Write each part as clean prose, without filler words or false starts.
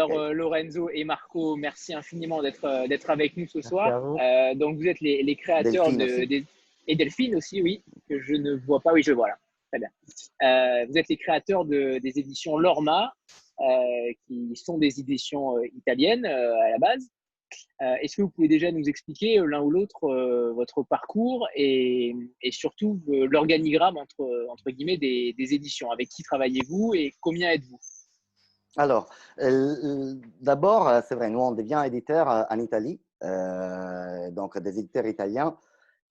Alors, Lorenzo et Marco, merci infiniment d'être avec nous ce Merci soir. à vous. Donc, vous êtes les créateurs Delphine aussi. et Delphine aussi, oui, que je ne vois pas. Oui, je vois là. Très bien. Vous êtes les créateurs des éditions Lorma, qui sont des éditions italiennes à la base. Est-ce que vous pouvez déjà nous expliquer l'un ou l'autre votre parcours et surtout l'organigramme entre guillemets des éditions? Avec qui travaillez-vous et combien êtes-vous? Alors, d'abord, c'est vrai, nous, on devient éditeur en Italie, donc des éditeurs italiens,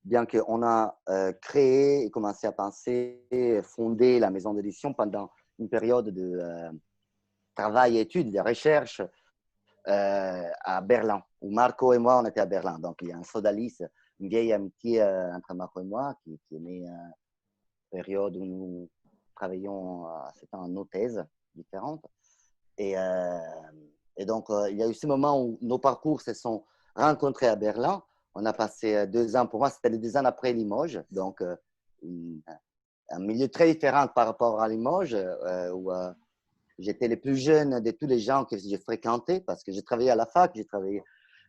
bien qu'on a créé et commencé à penser, fonder la maison d'édition pendant une période de travail, études, de recherche à Berlin, où Marco et moi, on était à Berlin. Donc, il y a un Sodalis, une vieille amitié entre Marco et moi, qui est née à une période où nous travaillions, c'était en nos thèses différentes. Et, euh, et donc, il y a eu ce moment où nos parcours se sont rencontrés à Berlin. On a passé 2 ans, pour moi, c'était les 2 ans après Limoges, donc un milieu très différent par rapport à Limoges, où j'étais le plus jeune de tous les gens que j'ai fréquentés, parce que j'ai travaillé à la fac,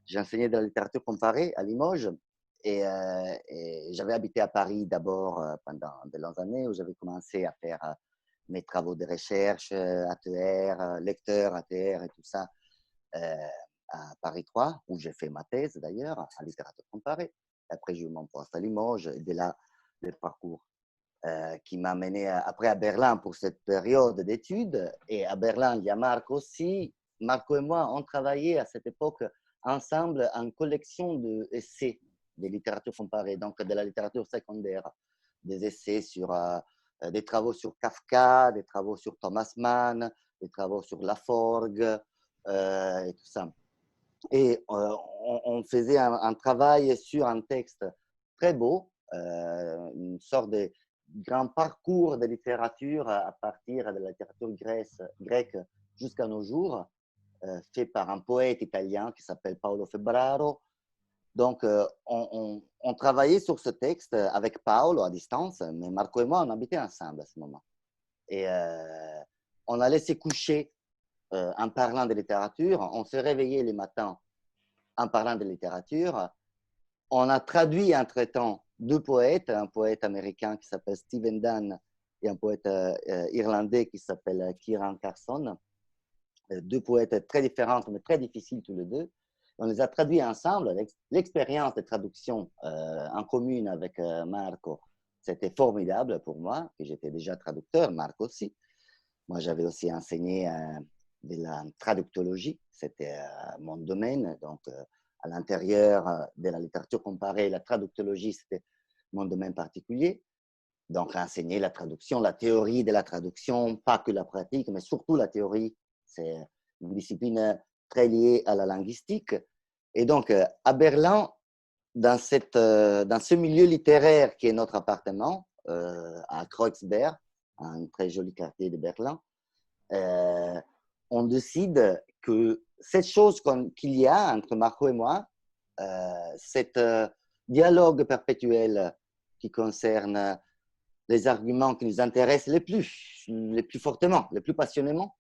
j'ai enseigné de la littérature comparée à Limoges, et j'avais habité à Paris d'abord pendant de longues années, où j'avais commencé à faire mes travaux de recherche, ATR, lecteur, ATR et tout ça, à Paris 3, où j'ai fait ma thèse d'ailleurs, en littérature comparée. Après, j'ai eu mon poste à Limoges, et de là, le parcours qui m'a mené après à Berlin pour cette période d'études. Et à Berlin, il y a Marc aussi. Marco et moi, on travaillait à cette époque ensemble en collection d'essais de littérature comparée, donc de la littérature secondaire, des essais sur des travaux sur Kafka, des travaux sur Thomas Mann, des travaux sur Laforgue et tout ça. Et on faisait un travail sur un texte très beau, une sorte de grand parcours de littérature à partir de la littérature grecque jusqu'à nos jours, fait par un poète italien qui s'appelle Paolo Febbraro. Donc, on travaillait sur ce texte avec Paolo à distance, mais Marco et moi, on habitait ensemble à ce moment. Et on allait se coucher en parlant de littérature, on se réveillait les matins en parlant de littérature. On a traduit entre-temps 2 poètes, un poète américain qui s'appelle Stephen Dunn et un poète irlandais qui s'appelle Kieran Carson. 2 poètes très différents, mais très difficiles tous les deux. On les a traduits ensemble. L'expérience de traduction en commune avec Marco, c'était formidable pour moi, que j'étais déjà traducteur, Marco aussi. Moi, j'avais aussi enseigné de la traductologie, c'était mon domaine. Donc, à l'intérieur de la littérature comparée, la traductologie, c'était mon domaine particulier. Donc, enseigner la traduction, la théorie de la traduction, pas que la pratique, mais surtout la théorie. C'est une discipline très liée à la linguistique. Et donc, à Berlin, dans ce milieu littéraire qui est notre appartement, à Kreuzberg, un très joli quartier de Berlin, on décide que cette chose qu'il y a entre Marco et moi, cet dialogue perpétuel qui concerne les arguments qui nous intéressent les plus fortement, les plus passionnément,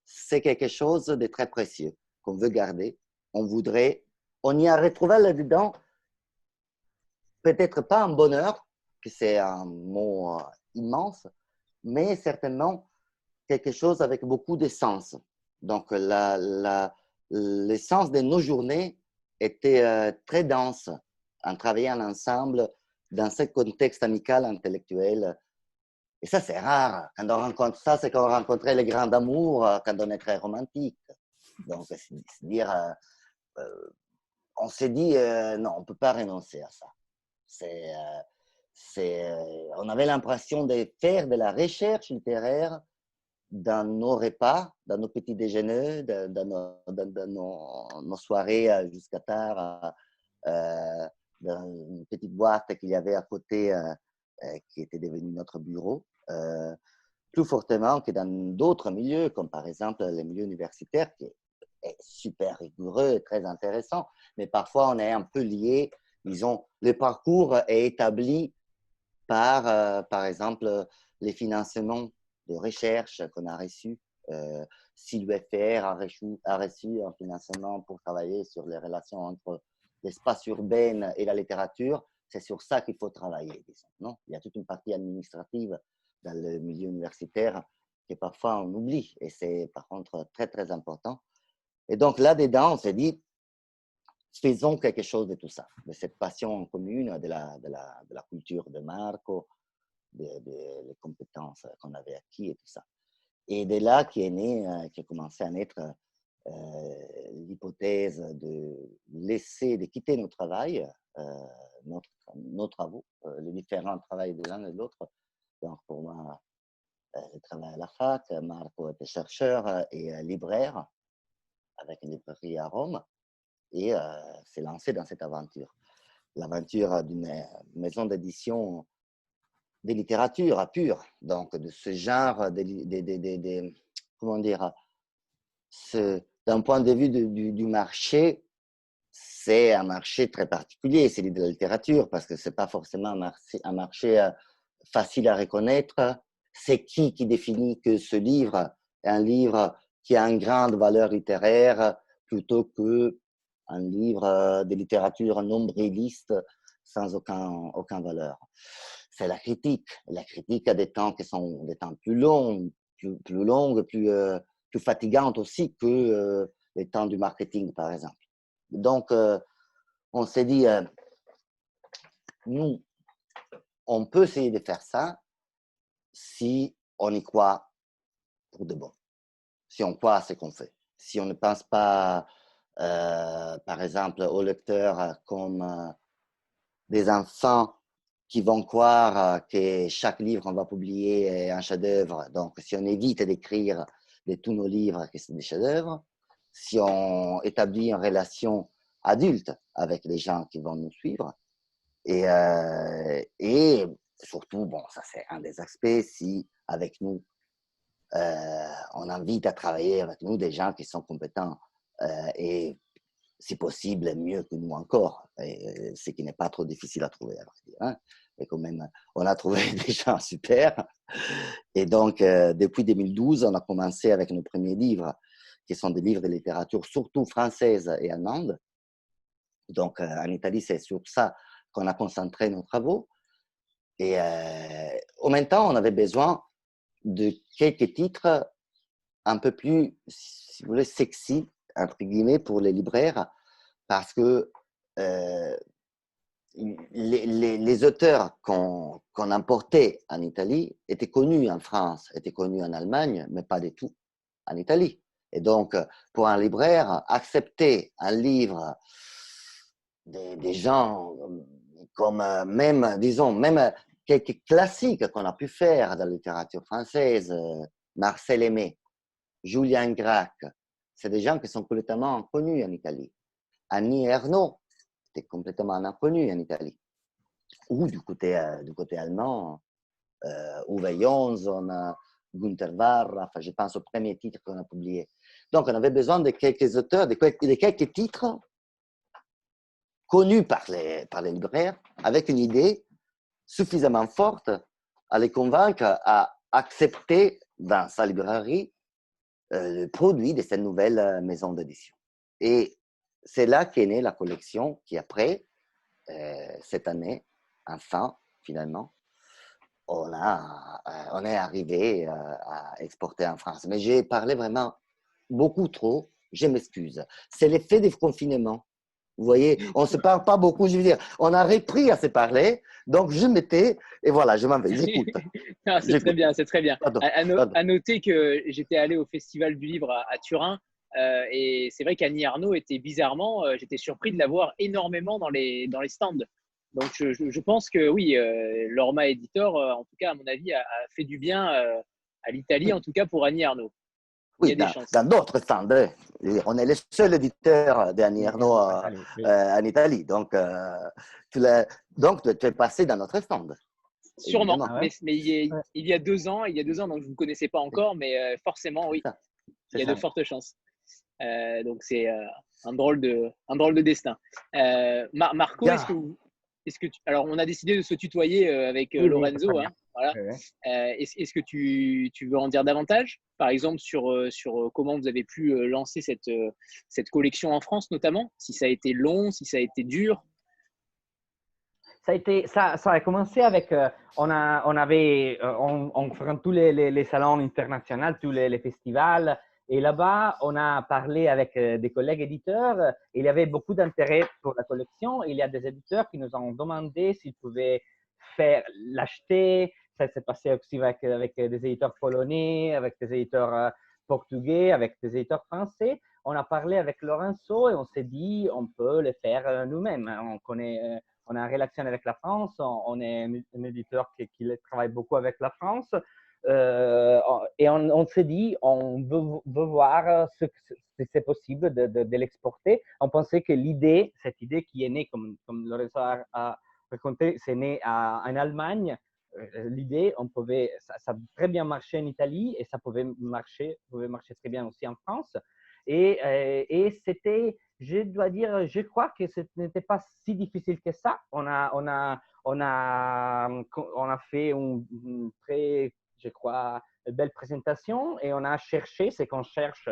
c'est quelque chose de très précieux qu'on veut garder. On y a retrouvé là-dedans peut-être pas un bonheur, que c'est un mot immense, mais certainement quelque chose avec beaucoup d'essence. Donc, l'essence de nos journées était très dense en travaillant ensemble dans ce contexte amical, intellectuel. Et ça, c'est rare. Quand on rencontre ça, c'est qu'on rencontrait les grands amours quand on est très romantique. Donc, c'est dire, on s'est dit, non, on ne peut pas renoncer à ça. On avait l'impression de faire de la recherche littéraire dans nos repas, dans nos petits déjeuners, dans nos soirées jusqu'à tard, dans une petite boîte qu'il y avait à côté qui était devenue notre bureau, plus fortement que dans d'autres milieux, comme par exemple les milieux universitaires, qui est super rigoureux et très intéressant, mais parfois on est un peu lié, disons, le parcours est établi par exemple, les financements de recherche qu'on a reçus Si l'UFR a reçu un financement pour travailler sur les relations entre l'espace urbain et la littérature, c'est sur ça qu'il faut travailler, disons, non? Il y a toute une partie administrative dans le milieu universitaire que parfois on oublie, et c'est par contre très, très important. Et donc là-dedans, on s'est dit, faisons quelque chose de tout ça, de cette passion commune de la culture de Marco, des compétences qu'on avait acquises et tout ça. Et de là qui est né, qui a commencé à naître l'hypothèse de laisser, de quitter nos travails, nos travaux, les différents travails de l'un et de l'autre. Donc pour moi, je travaille à la fac, Marco était chercheur et libraire avec une librairie à Rome, et s'est lancé dans cette aventure. L'aventure d'une maison d'édition de littérature pure, donc de ce genre comment dire, d'un point de vue du marché, c'est un marché très particulier, celui de la littérature, parce que ce n'est pas forcément un marché facile à reconnaître. C'est qui définit que ce livre est un livre qui a une grande valeur littéraire plutôt qu'un livre de littérature nombriliste sans aucune valeur? C'est la critique. La critique a des temps qui sont des temps plus longs, plus fatigantes aussi que les temps du marketing, par exemple. Donc, on s'est dit, nous, on peut essayer de faire ça si on y croit pour de bon, si on croit à ce qu'on fait. Si on ne pense pas, par exemple, aux lecteurs comme des enfants qui vont croire que chaque livre qu'on va publier est un chef-d'œuvre. Donc, si on évite d'écrire de tous nos livres que c'est des chefs-d'œuvre, si on établit une relation adulte avec les gens qui vont nous suivre, et surtout, bon, ça c'est un des aspects, si avec nous, on invite à travailler avec nous des gens qui sont compétents et si possible mieux que nous encore, ce qui n'est pas trop difficile à trouver, à vrai dire, hein. Et quand même, on a trouvé des gens super. Et donc, depuis 2012, on a commencé avec nos premiers livres, qui sont des livres de littérature surtout française et allemande. Donc, en Italie, c'est sur ça qu'on a concentré nos travaux. Et en même temps, on avait besoin de quelques titres un peu plus, si vous voulez, sexy, entre guillemets, pour les libraires, parce que les auteurs qu'on importait en Italie étaient connus en France, étaient connus en Allemagne, mais pas du tout en Italie. Et donc, pour un libraire, accepter un livre des gens comme même, disons, même quelques classiques qu'on a pu faire dans la littérature française, Marcel Aimé, Julien Gracq, c'est des gens qui sont complètement connus en Italie. Annie Ernaux était complètement inconnue en Italie. Ou du côté allemand, Uwe Jonsson, Günther Warra, enfin, je pense aux premiers titres qu'on a publiés. Donc, on avait besoin de quelques auteurs, de quelques titres connus par les libraires, avec une idée suffisamment forte à les convaincre à accepter dans sa librairie le produit de cette nouvelle maison d'édition. Et c'est là qu'est née la collection qui, après, cette année, enfin, finalement, on est arrivé à exporter en France. Mais j'ai parlé vraiment beaucoup trop, je m'excuse. C'est l'effet du confinement. Vous voyez, on ne se parle pas beaucoup, je veux dire, on a repris à se parler, donc je m'étais, et voilà, je m'en vais, j'écoute. C'est très bien, c'est très bien. Pardon, À noter que j'étais allé au Festival du Livre à Turin, et c'est vrai qu'Annie Ernaux était bizarrement, j'étais surpris de la voir énormément dans les stands. Donc je pense que oui, Lorma Editor, en tout cas à mon avis, a fait du bien à l'Italie, en tout cas pour Annie Ernaux. Il y oui, a des chances. dans d'autres stands. On est le seul éditeur d'Annie Ernaux en Italie. Donc, tu es passé dans notre stand. Sûrement, Ah ouais? mais il y a 2 ans, donc je ne vous connaissais pas encore, mais forcément, oui, il y a de fortes chances. Donc c'est un drôle de destin. Marco, Bien. alors on a décidé de se tutoyer avec Oui, oui, Lorenzo, très hein. Voilà. Ouais. Est-ce que tu veux en dire davantage, par exemple, sur comment vous avez pu lancer cette collection en France, notamment, si ça a été long, si ça a été dur? Ça a commencé avec, on faisait tous les salons internationaux, tous les festivals, et là-bas, on a parlé avec des collègues éditeurs. Il y avait beaucoup d'intérêt pour la collection. Il y a des éditeurs qui nous ont demandé s'ils pouvaient l'acheter. Ça s'est passé aussi avec des éditeurs polonais, avec des éditeurs portugais, avec des éditeurs français. On a parlé avec Lorenzo et on s'est dit, on peut le faire nous-mêmes. On a une relation avec la France, on est un éditeur qui travaille beaucoup avec la France. Et on s'est dit, on veut voir si c'est possible de l'exporter. On pensait que cette idée qui est née, comme Lorenzo a raconté, c'est né en Allemagne. L'idée, ça a très bien marché en Italie et ça pouvait marcher très bien aussi en France. Et c'était, je dois dire, je crois que ce n'était pas si difficile que ça. On a fait une très, je crois, belle présentation et on a cherché ce qu'on cherche,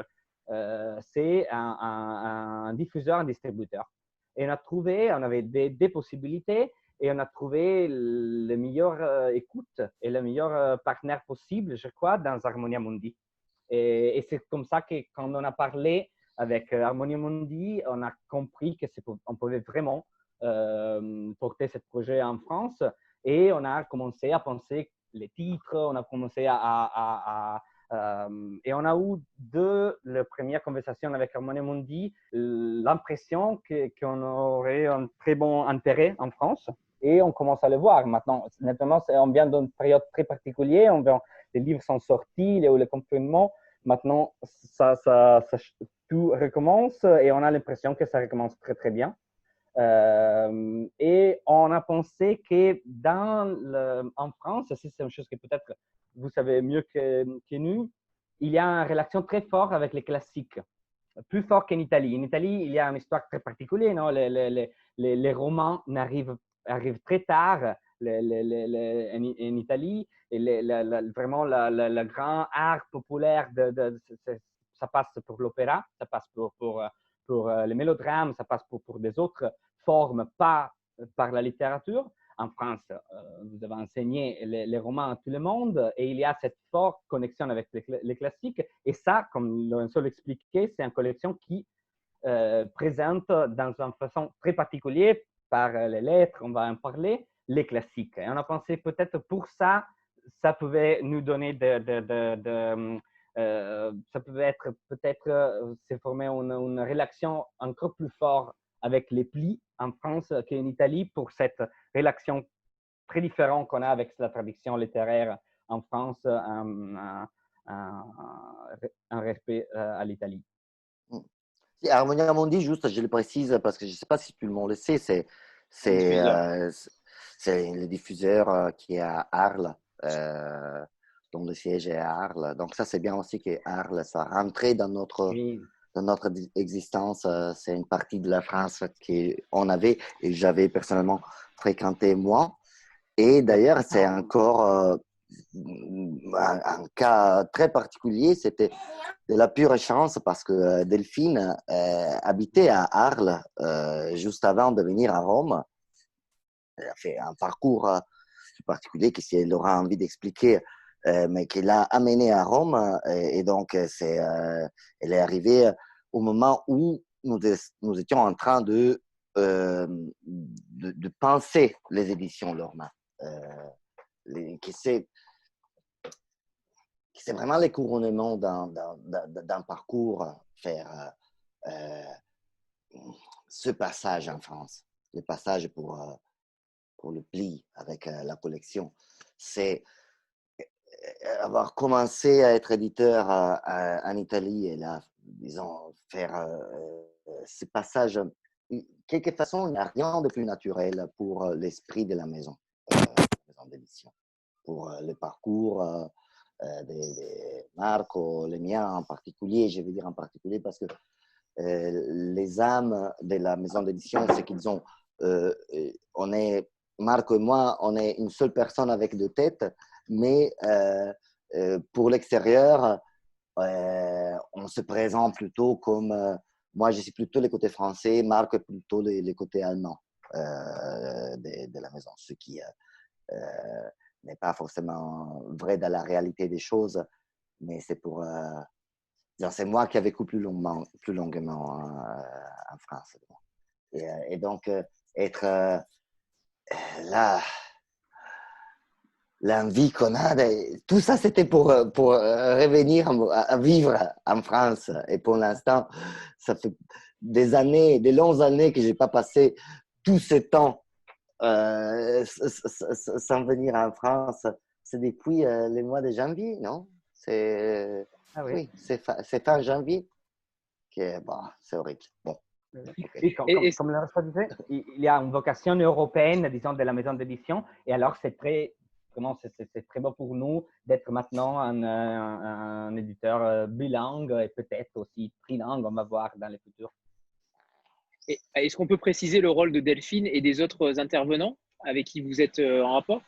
c'est un diffuseur, un distributeur. Et on avait des possibilités et on a trouvé le meilleur écoute et le meilleur partenaire possible, je crois, dans Harmonia Mundi. Et c'est comme ça que quand on a parlé avec Harmonia Mundi, on a compris qu'on pouvait vraiment porter ce projet en France. Et on a commencé à penser les titres, on a commencé et on a eu la première conversation avec Harmonia Mundi, l'impression qu'on aurait un très bon intérêt en France. Et on commence à le voir maintenant. Maintenant, on vient d'une période très particulière. Les livres sont sortis, il y a eu le confinement. Maintenant, tout recommence et on a l'impression que ça recommence très, très bien. Et on a pensé que en France, c'est une chose que peut-être vous savez mieux que nous, il y a une relation très forte avec les classiques, plus fort qu'en Italie. En Italie, il y a une histoire très particulière. Non? Les romans arrivent très tard en Italie. Et vraiment, le grand art populaire, ça passe pour l'opéra, ça passe pour les mélodrames, ça passe pour des autres formes, pas par la littérature. En France, vous avez enseigné les romans à tout le monde et il y a cette forte connexion avec les classiques. Et ça, comme Lorenzo l'expliquait, c'est une collection qui présente dans une façon très particulière, par les lettres, on va en parler, les classiques. Et on a pensé peut-être pour ça, ça pouvait nous donner ça pouvait être peut-être se former une relation encore plus forte avec les plis en France qu'en Italie pour cette relation très différente qu'on a avec la tradition littéraire en France, en respect à l'Italie. Harmonia Mundi, juste, je le précise parce que je ne sais pas si tout le monde le sait, c'est le diffuseur qui est à Arles, dont le siège est à Arles. Donc ça, c'est bien aussi que Arles soit rentré dans notre existence. C'est une partie de la France qu'on avait et j'avais personnellement fréquenté moi. Et d'ailleurs, c'est encore un cas très particulier. C'était de la pure chance parce que Delphine habitait à Arles juste avant de venir à Rome. Elle a fait un parcours particulier que si elle aura envie d'expliquer, mais qui l'a amenée à Rome. Et donc, elle est arrivée au moment où nous étions en train de penser les éditions Lorma. Qui c'est vraiment le couronnement d'un parcours, faire ce passage en France, le passage pour le pli avec la collection. C'est avoir commencé à être éditeur en Italie et là, disons, faire ce passage. De quelque façon, il n'y a rien de plus naturel pour l'esprit de la maison d'édition, pour le parcours de Marco, les miens en particulier, je veux dire en particulier parce que les âmes de la maison d'édition, c'est qu'ils ont, Marco et moi, on est une seule personne avec deux têtes, mais pour l'extérieur, on se présente plutôt comme… moi, je suis plutôt les côtés français, Marc plutôt les côtés allemands de la maison, ce qui n'est pas forcément vrai dans la réalité des choses, mais c'est pour… c'est moi qui ai vécu plus longuement en France. Et donc, être là, l'envie qu'on a, tout ça, c'était pour revenir à vivre en France. Et pour l'instant, ça fait des longues années que je n'ai pas passé tout ce temps sans venir en France. C'est depuis les mois de janvier, non? Ah oui. Oui, c'est fin janvier. Bon, c'est horrible. Bon. Oui, comme le François disait, il y a une vocation européenne, disons, de la maison d'édition. Et alors, c'est très beau pour nous d'être maintenant un éditeur bilingue et peut-être aussi trilingue, on va voir dans le futur. Est-ce qu'on peut préciser le rôle de Delphine et des autres intervenants avec qui vous êtes en rapport?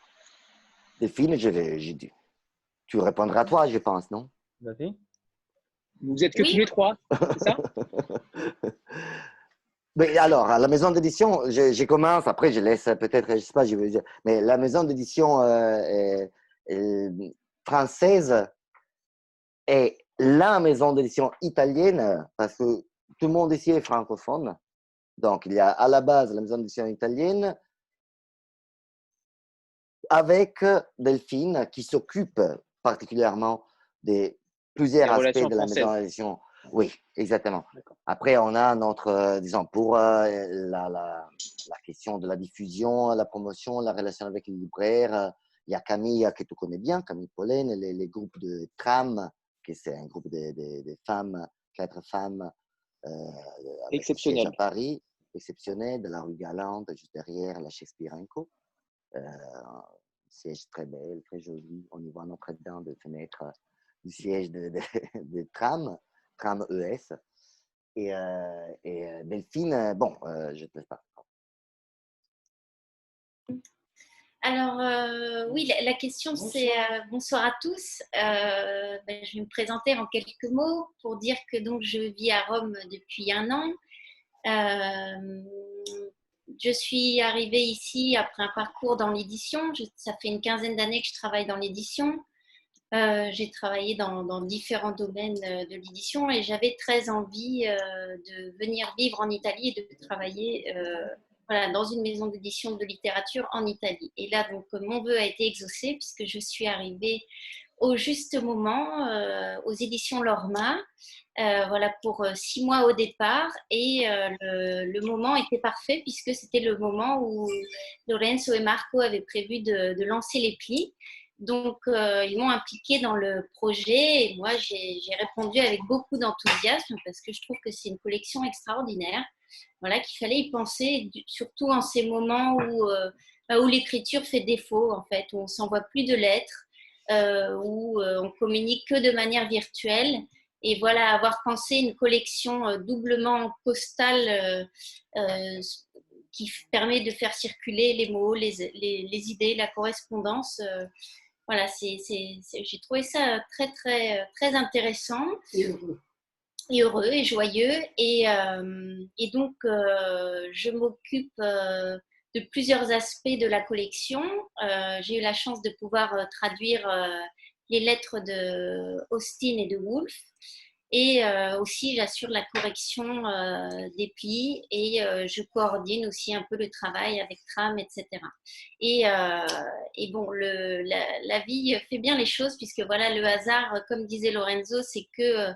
Delphine, j'ai dit. Tu répondras à toi, je pense, non? Vas-y. Vous êtes que tous les trois, c'est ça? Mais alors, à la maison d'édition, je commence, après je laisse peut-être, je ne sais pas, je veux dire, mais la maison d'édition française est la maison d'édition italienne, parce que tout le monde ici est francophone. Donc, il y a à la base la maison d'édition italienne avec Delphine qui s'occupe particulièrement de plusieurs aspects de la maison d'édition. Oui, exactement. Après, on a notre, disons, pour la question de la diffusion, la promotion, la relation avec les libraires, il y a Camille que tu connais bien, Camille Pollen, les groupes de Tram, qui c'est un groupe de femmes, 4 femmes exceptionnel à Paris, exceptionnel, de la rue Galante, juste derrière la Shakespeare & Co. Siège très belle, très joli. On y voit Notre-Dame de fenêtre du siège de tram ES. Et Delphine, bon, je te laisse pas. Alors, oui, la question c'est bonsoir à tous. Je vais me présenter en quelques mots pour dire que donc, je vis à Rome depuis 1 an. Je suis arrivée ici après un parcours dans l'édition. Ça fait une 15aine d'années que je travaille dans l'édition. J'ai travaillé dans différents domaines de l'édition et j'avais très envie de venir vivre en Italie et de travailler dans une maison d'édition de littérature en Italie. Et là, donc, mon vœu a été exaucé puisque je suis arrivée au juste moment aux éditions Lorma, pour 6 mois au départ. Et le moment était parfait puisque c'était le moment où Lorenzo et Marco avaient prévu de lancer les plis. Donc, ils m'ont impliquée dans le projet et moi, j'ai répondu avec beaucoup d'enthousiasme parce que je trouve que c'est une collection extraordinaire. Voilà, qu'il fallait y penser, surtout en ces moments où l'écriture fait défaut, en fait, où on ne s'envoie plus de lettres, où on communique que de manière virtuelle. Et voilà, avoir pensé une collection doublement postale qui permet de faire circuler les mots, les idées, la correspondance. Voilà, j'ai trouvé ça très, très, très intéressant. Et heureux et joyeux. Et donc, je m'occupe de plusieurs aspects de la collection. J'ai eu la chance de pouvoir traduire les lettres de Austin et de Woolf. Et aussi, j'assure la correction des plis et je coordonne aussi un peu le travail avec Tram, etc. Et bon, la vie fait bien les choses puisque voilà, le hasard, comme disait Lorenzo, c'est que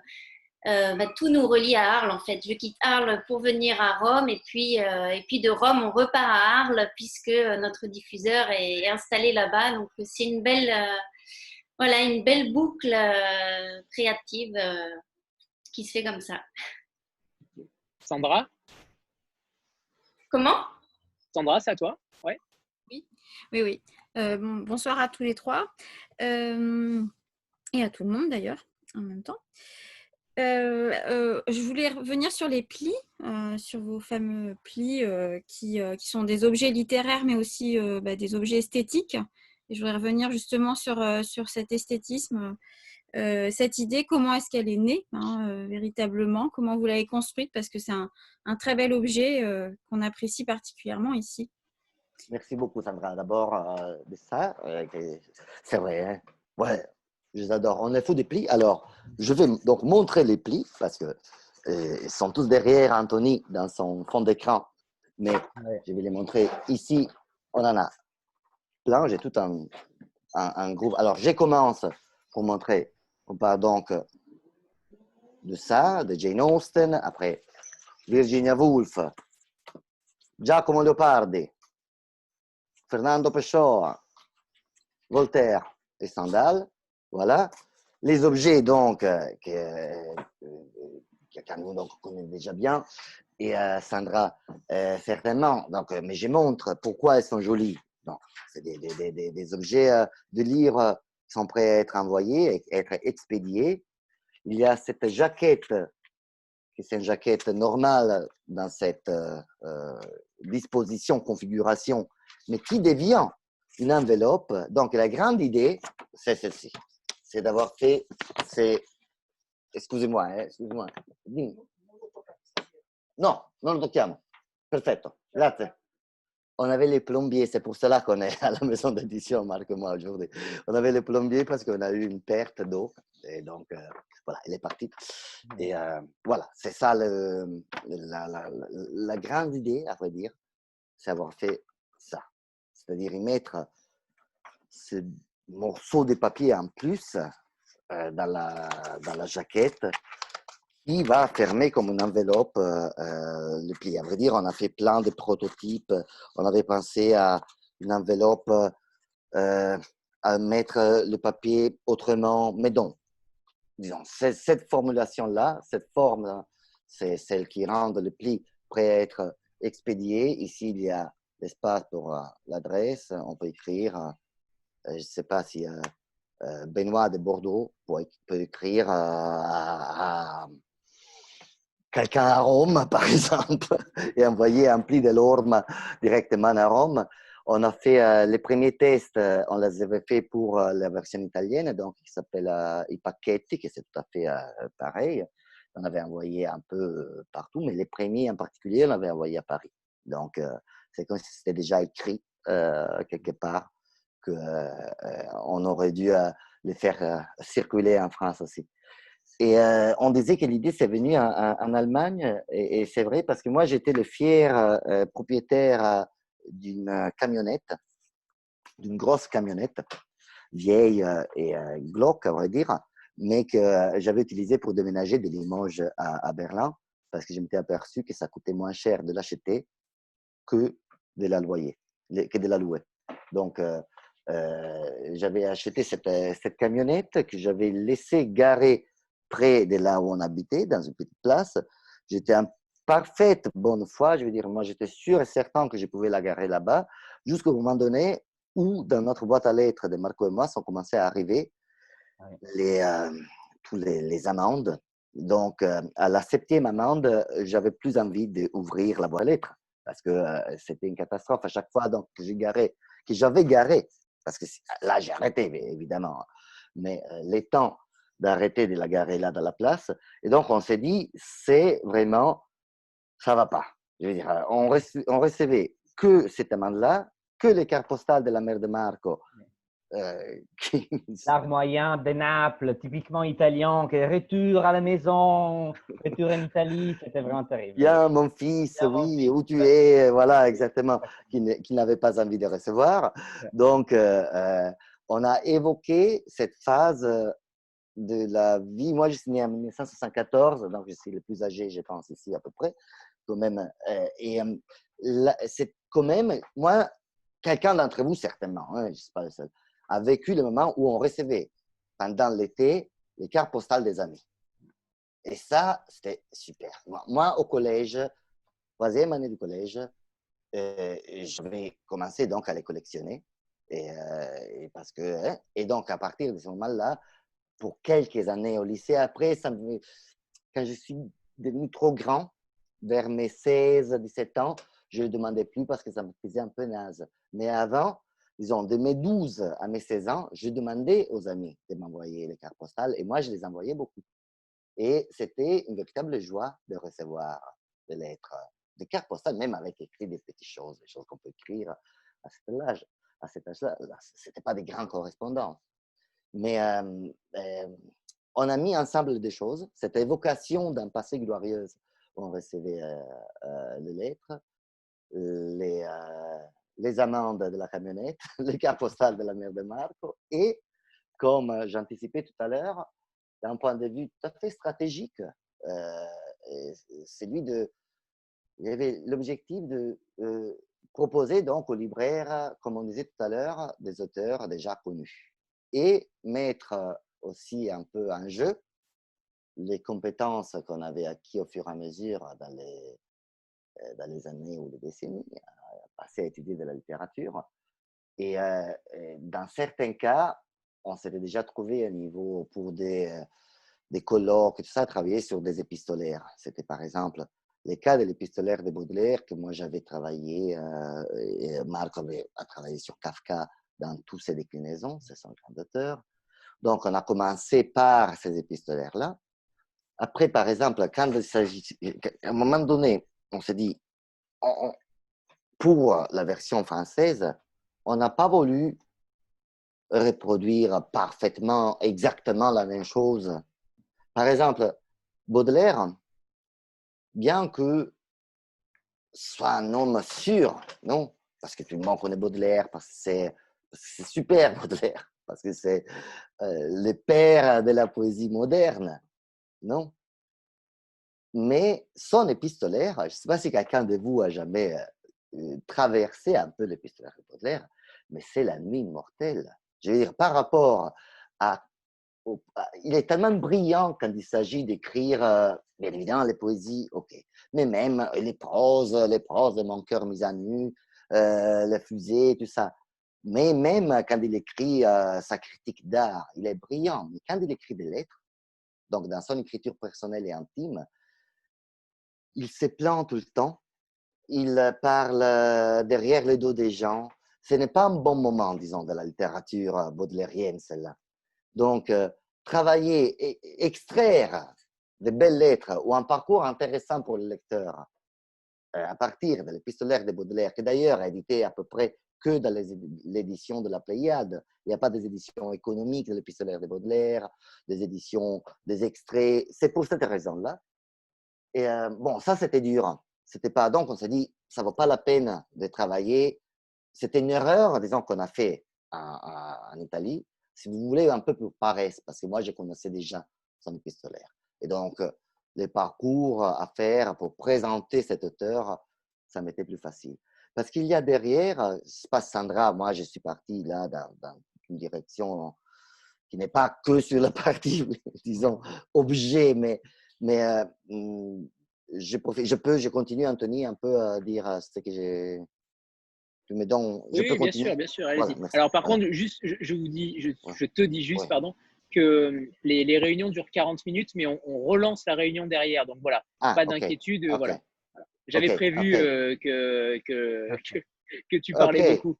tout nous relie à Arles en fait. Je quitte Arles pour venir à Rome et puis de Rome on repart à Arles puisque notre diffuseur est installé là-bas. Donc c'est une belle boucle créative qui se fait comme ça. Sandra? Comment? Sandra, c'est à toi? Ouais. Oui. Bonsoir à tous les trois et à tout le monde d'ailleurs en même temps. Je voulais revenir sur les plis, sur vos fameux plis qui sont des objets littéraires, mais aussi des objets esthétiques Et je voudrais revenir justement sur cet esthétisme, cette idée, comment est-ce qu'elle est née, hein, véritablement, comment vous l'avez construite, parce que c'est un très bel objet qu'on apprécie particulièrement ici. Merci beaucoup, Sandra. D'abord, de ça, c'est vrai, hein? Ouais, je les adore. On est fou des plis. Alors, je vais donc montrer les plis parce que ils sont tous derrière Anthony dans son fond d'écran. Mais Ouais. je vais les montrer ici. On en a plein. J'ai tout un groupe. Alors, je commence pour montrer. On part donc de ça, de Jane Austen. Après, Virginia Woolf, Giacomo Leopardi, Fernando Pessoa, Voltaire et Stendhal. Voilà. Les objets, donc, que nous donc, connaît déjà bien, et Sandra, certainement. Donc, mais je montre pourquoi elles sont jolies. Donc, c'est des objets de livres qui sont prêts à être envoyés, à être expédiés. Il y a cette jaquette, qui est une jaquette normale dans cette disposition, configuration, mais qui devient une enveloppe. Donc, la grande idée, c'est celle-ci. C'est d'avoir fait ces... Excusez-moi, excusez-moi. No, non lo tocchiamo. Perfetto, grazie. On avait les plombiers, c'est pour cela qu'on est à la maison d'édition, Marc et moi, aujourd'hui. On avait les plombiers parce qu'on a eu une perte d'eau. Et donc, voilà, elle est partie. Et voilà, c'est ça la grande idée, à vrai dire, c'est avoir fait ça. C'est-à-dire y mettre ce morceau de papier en plus dans la jaquette qui va fermer comme une enveloppe le pli. À vrai dire, on a fait plein de prototypes. On avait pensé à une enveloppe, à mettre le papier autrement, mais non. Disons, cette formulation-là, cette forme, c'est celle qui rend le pli prêt à être expédié. Ici, il y a l'espace pour l'adresse. On peut écrire, je ne sais pas si Benoît de Bordeaux peut écrire à quelqu'un à Rome, par exemple, et envoyer un pli de l'Orme directement à Rome. On a fait les premiers tests, on les avait fait pour la version italienne, donc qui s'appelle I Pacchetti, qui c'est tout à fait pareil. On avait envoyé un peu partout, mais les premiers en particulier, on avait envoyé à Paris. Donc, c'est comme si c'était déjà écrit quelque part qu'on aurait dû les faire circuler en France aussi. Et on disait que l'idée, c'est venu en Allemagne, et c'est vrai parce que moi, j'étais le fier propriétaire d'une camionnette, d'une grosse camionnette, vieille et glauque, à vrai dire, mais que j'avais utilisée pour déménager de Limoges à Berlin, parce que je m'étais aperçu que ça coûtait moins cher de l'acheter que de la louer. Donc, j'avais acheté cette camionnette que j'avais laissée garer près de là où on habitait, dans une petite place. J'étais en parfaite bonne foi. Je veux dire, moi, j'étais sûr et certain que je pouvais la garer là-bas, jusqu'au moment donné où, dans notre boîte à lettres de Marco et moi, sont commencés à arriver tous les amendes. Donc, à la 7e amende, j'avais plus envie d'ouvrir la boîte à lettres parce que c'était une catastrophe à chaque fois donc, que j'avais garé. Parce que là, j'ai arrêté, évidemment. Mais les temps d'arrêter de la garer là dans la place. Et donc, on s'est dit, c'est vraiment, ça va pas. Je veux dire, on recevait que cette amende-là, que les cartes postales de la mère de Marco. L'art moyen de Naples, typiquement italien, qui est retour à la maison, retour en Italie, c'était vraiment terrible. Bien, mon fils, Bien, oui, mon fils. où tu es, voilà, exactement, qui n'avait pas envie de recevoir. Donc, on a évoqué cette phase de la vie. Moi, je suis né en 1974, donc je suis le plus âgé, je pense, ici à peu près, quand même. Et c'est quand même, moi, quelqu'un d'entre vous, certainement, hein, je ne suis pas le seul, a vécu le moment où on recevait, pendant l'été, les cartes postales des amis. Et ça, c'était super. Moi, au collège, 3e année du collège, j'avais commencé donc à les collectionner. Et parce que, hein, et donc, à partir de ce moment-là, pour quelques années au lycée, après, quand je suis devenu trop grand, vers mes 16, 17 ans, je ne le demandais plus parce que ça me faisait un peu naze. Mais avant, disons, de mes 12 à mes 16 ans, je demandais aux amis de m'envoyer les cartes postales et moi, je les envoyais beaucoup. Et c'était une véritable joie de recevoir des lettres, des cartes postales, même avec écrit des petites choses, des choses qu'on peut écrire à cet âge. À cet âge-là, ce n'était pas des grandes correspondances. Mais on a mis ensemble des choses. Cette évocation d'un passé glorieux, on recevait les lettres, les, les amendes de la camionnette, les cartes postales de la mère de Marco et, comme j'anticipais tout à l'heure, d'un point de vue tout à fait stratégique, celui de, il y avait l'objectif de proposer donc aux libraires, comme on disait tout à l'heure, des auteurs déjà connus et mettre aussi un peu en jeu les compétences qu'on avait acquises au fur et à mesure dans les années ou les décennies, passées à étudier de la littérature. Et dans certains cas, on s'était déjà trouvé à niveau pour des colloques, tout ça, à travailler sur des épistolaires. C'était par exemple les cas de l'épistolaire de Baudelaire que moi j'avais travaillé, et Marc a travaillé sur Kafka dans toutes ses déclinaisons, c'est son grand auteur. Donc on a commencé par ces épistolaires-là. Après, par exemple, quand il s'agit, à un moment donné, on s'est dit, pour la version française, on n'a pas voulu reproduire parfaitement, exactement la même chose. Par exemple, Baudelaire, bien que soit un homme sûr, non? Parce que tout le monde connaît Baudelaire, parce que c'est super Baudelaire, parce que c'est le père de la poésie moderne, non? Mais son épistolaire, je ne sais pas si quelqu'un de vous a jamais traversé un peu l'épistolaire de Baudelaire, mais c'est la nuit mortelle. Je veux dire, par rapport à il est tellement brillant quand il s'agit d'écrire, bien évidemment, les poésies, ok, mais même les proses de Mon cœur mis à nu, les fusées, tout ça. Mais même quand il écrit sa critique d'art, il est brillant. Mais quand il écrit des lettres, donc dans son écriture personnelle et intime, il se plaint tout le temps. Il parle derrière le dos des gens. Ce n'est pas un bon moment, disons, de la littérature baudelairienne, celle-là. Donc, travailler et extraire des belles lettres ou un parcours intéressant pour le lecteur à partir de l'épistolaire de Baudelaire, qui d'ailleurs est édité à peu près que dans l'édition de la Pléiade. Il n'y a pas des éditions économiques de l'épistolaire de Baudelaire, des éditions, des extraits. C'est pour cette raison-là. Et bon, ça, c'était dur. C'était pas... Donc, on s'est dit, ça ne vaut pas la peine de travailler. C'était une erreur, disons, qu'on a fait en Italie. Si vous voulez, un peu pour paresse, parce que moi, je connaissais déjà son épistolaire. Et donc, les parcours à faire pour présenter cet auteur, ça m'était plus facile. Parce qu'il y a derrière, c'est pas Sandra, moi, je suis parti là dans une direction qui n'est pas que sur la partie, disons, objet, mais je continue, Anthony, un peu à dire ce que j'ai. Mais donc, je peux Oui, continuer. bien sûr, allez-y. Voilà, merci. Alors, par Voilà. contre, juste, je vous dis, Ouais. je te dis juste, Ouais. pardon, que les réunions durent 40 minutes, mais on relance la réunion derrière. Donc voilà, Ah, pas ok. d'inquiétude. Ok. Voilà. J'avais Ok. prévu Ok. que tu parlais Ok. beaucoup.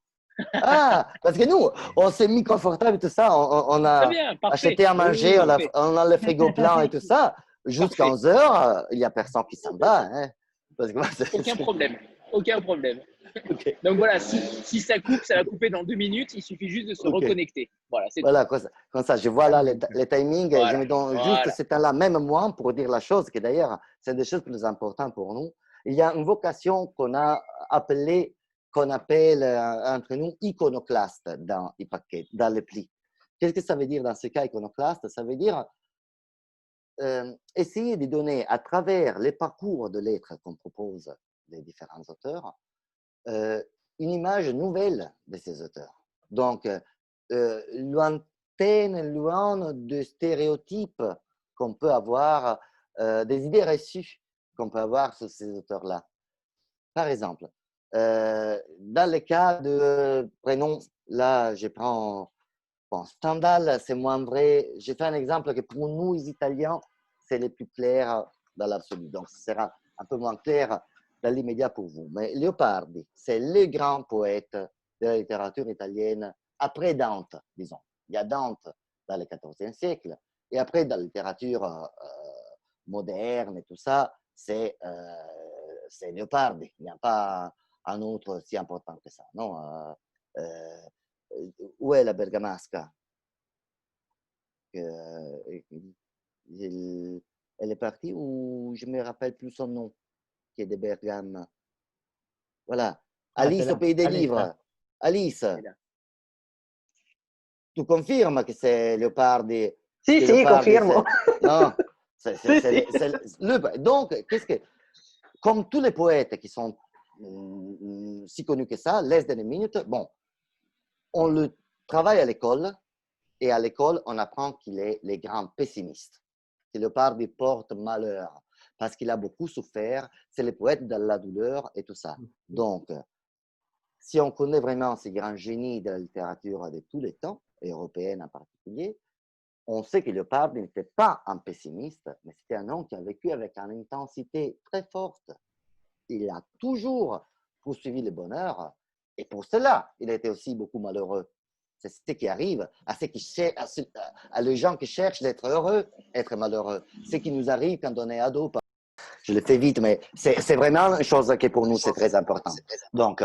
Ah, parce que nous, on s'est mis confortable et tout ça. On Très a bien, parfait. acheté à Oui, manger, parfait. on a le frigo plein et tout ça. Jusqu'à Parfait. 11 heures, il n'y a personne qui s'en va. Hein. Parce que moi, Aucun problème. Aucun problème. Ok. Donc voilà, si ça coupe, ça va couper dans 2 minutes. Il suffit juste de se Ok. reconnecter. Voilà, c'est tout. Voilà, comme ça, je vois là les timings et je Voilà. me donne juste Voilà. ce temps-là, même moi, pour dire la chose, que d'ailleurs, c'est des choses plus importantes pour nous. Il y a une vocation qu'on appelle entre nous iconoclaste dans les paquets, dans les plis. Qu'est-ce que ça veut dire dans ce cas iconoclaste? Ça veut dire essayer de donner à travers les parcours de lettres qu'on propose les différents auteurs, une image nouvelle de ces auteurs. Donc, loin de stéréotypes qu'on peut avoir, des idées reçues qu'on peut avoir sur ces auteurs-là. Par exemple, dans le cas de, prenons, là, je prends, bon, Stendhal, c'est moins vrai. J'ai fait un exemple que pour nous, les Italiens, c'est le plus clair dans l'absolu. Donc, ce sera un peu moins clair dans l'immédiat pour vous. Mais Leopardi, c'est le grand poète de la littérature italienne après Dante, disons. Il y a Dante dans le XIVe siècle, et après, dans la littérature moderne et tout ça, c'est Leopardi. Il n'y a pas un autre si important que ça. Non où est la Bergamasca? Elle est partie ou je ne me rappelle plus son nom, qui est de Bergame. Voilà. Alice au pays des livres. Alice, tu confirmes que c'est Leopardi? Si, confermo. Non, Sì. donc, comme tous les poètes qui sont si connus que ça, less than a minute, bon, on le travaille à l'école, et à l'école, on apprend qu'il est le grand pessimiste. Que Leopardi porte malheur parce qu'il a beaucoup souffert. C'est le poète de la douleur et tout ça. Donc, si on connaît vraiment ces grands génies de la littérature de tous les temps, européenne en particulier, on sait que Leopardi n'était pas un pessimiste, mais c'était un homme qui a vécu avec une intensité très forte. Il a toujours poursuivi le bonheur, et pour cela, il était aussi beaucoup malheureux. C'est ce qui arrive à les gens qui cherchent d'être heureux, être malheureux. Ce qui nous arrive quand on est ado. Je le fais vite, mais c'est vraiment une chose qui pour nous, c'est très important. Donc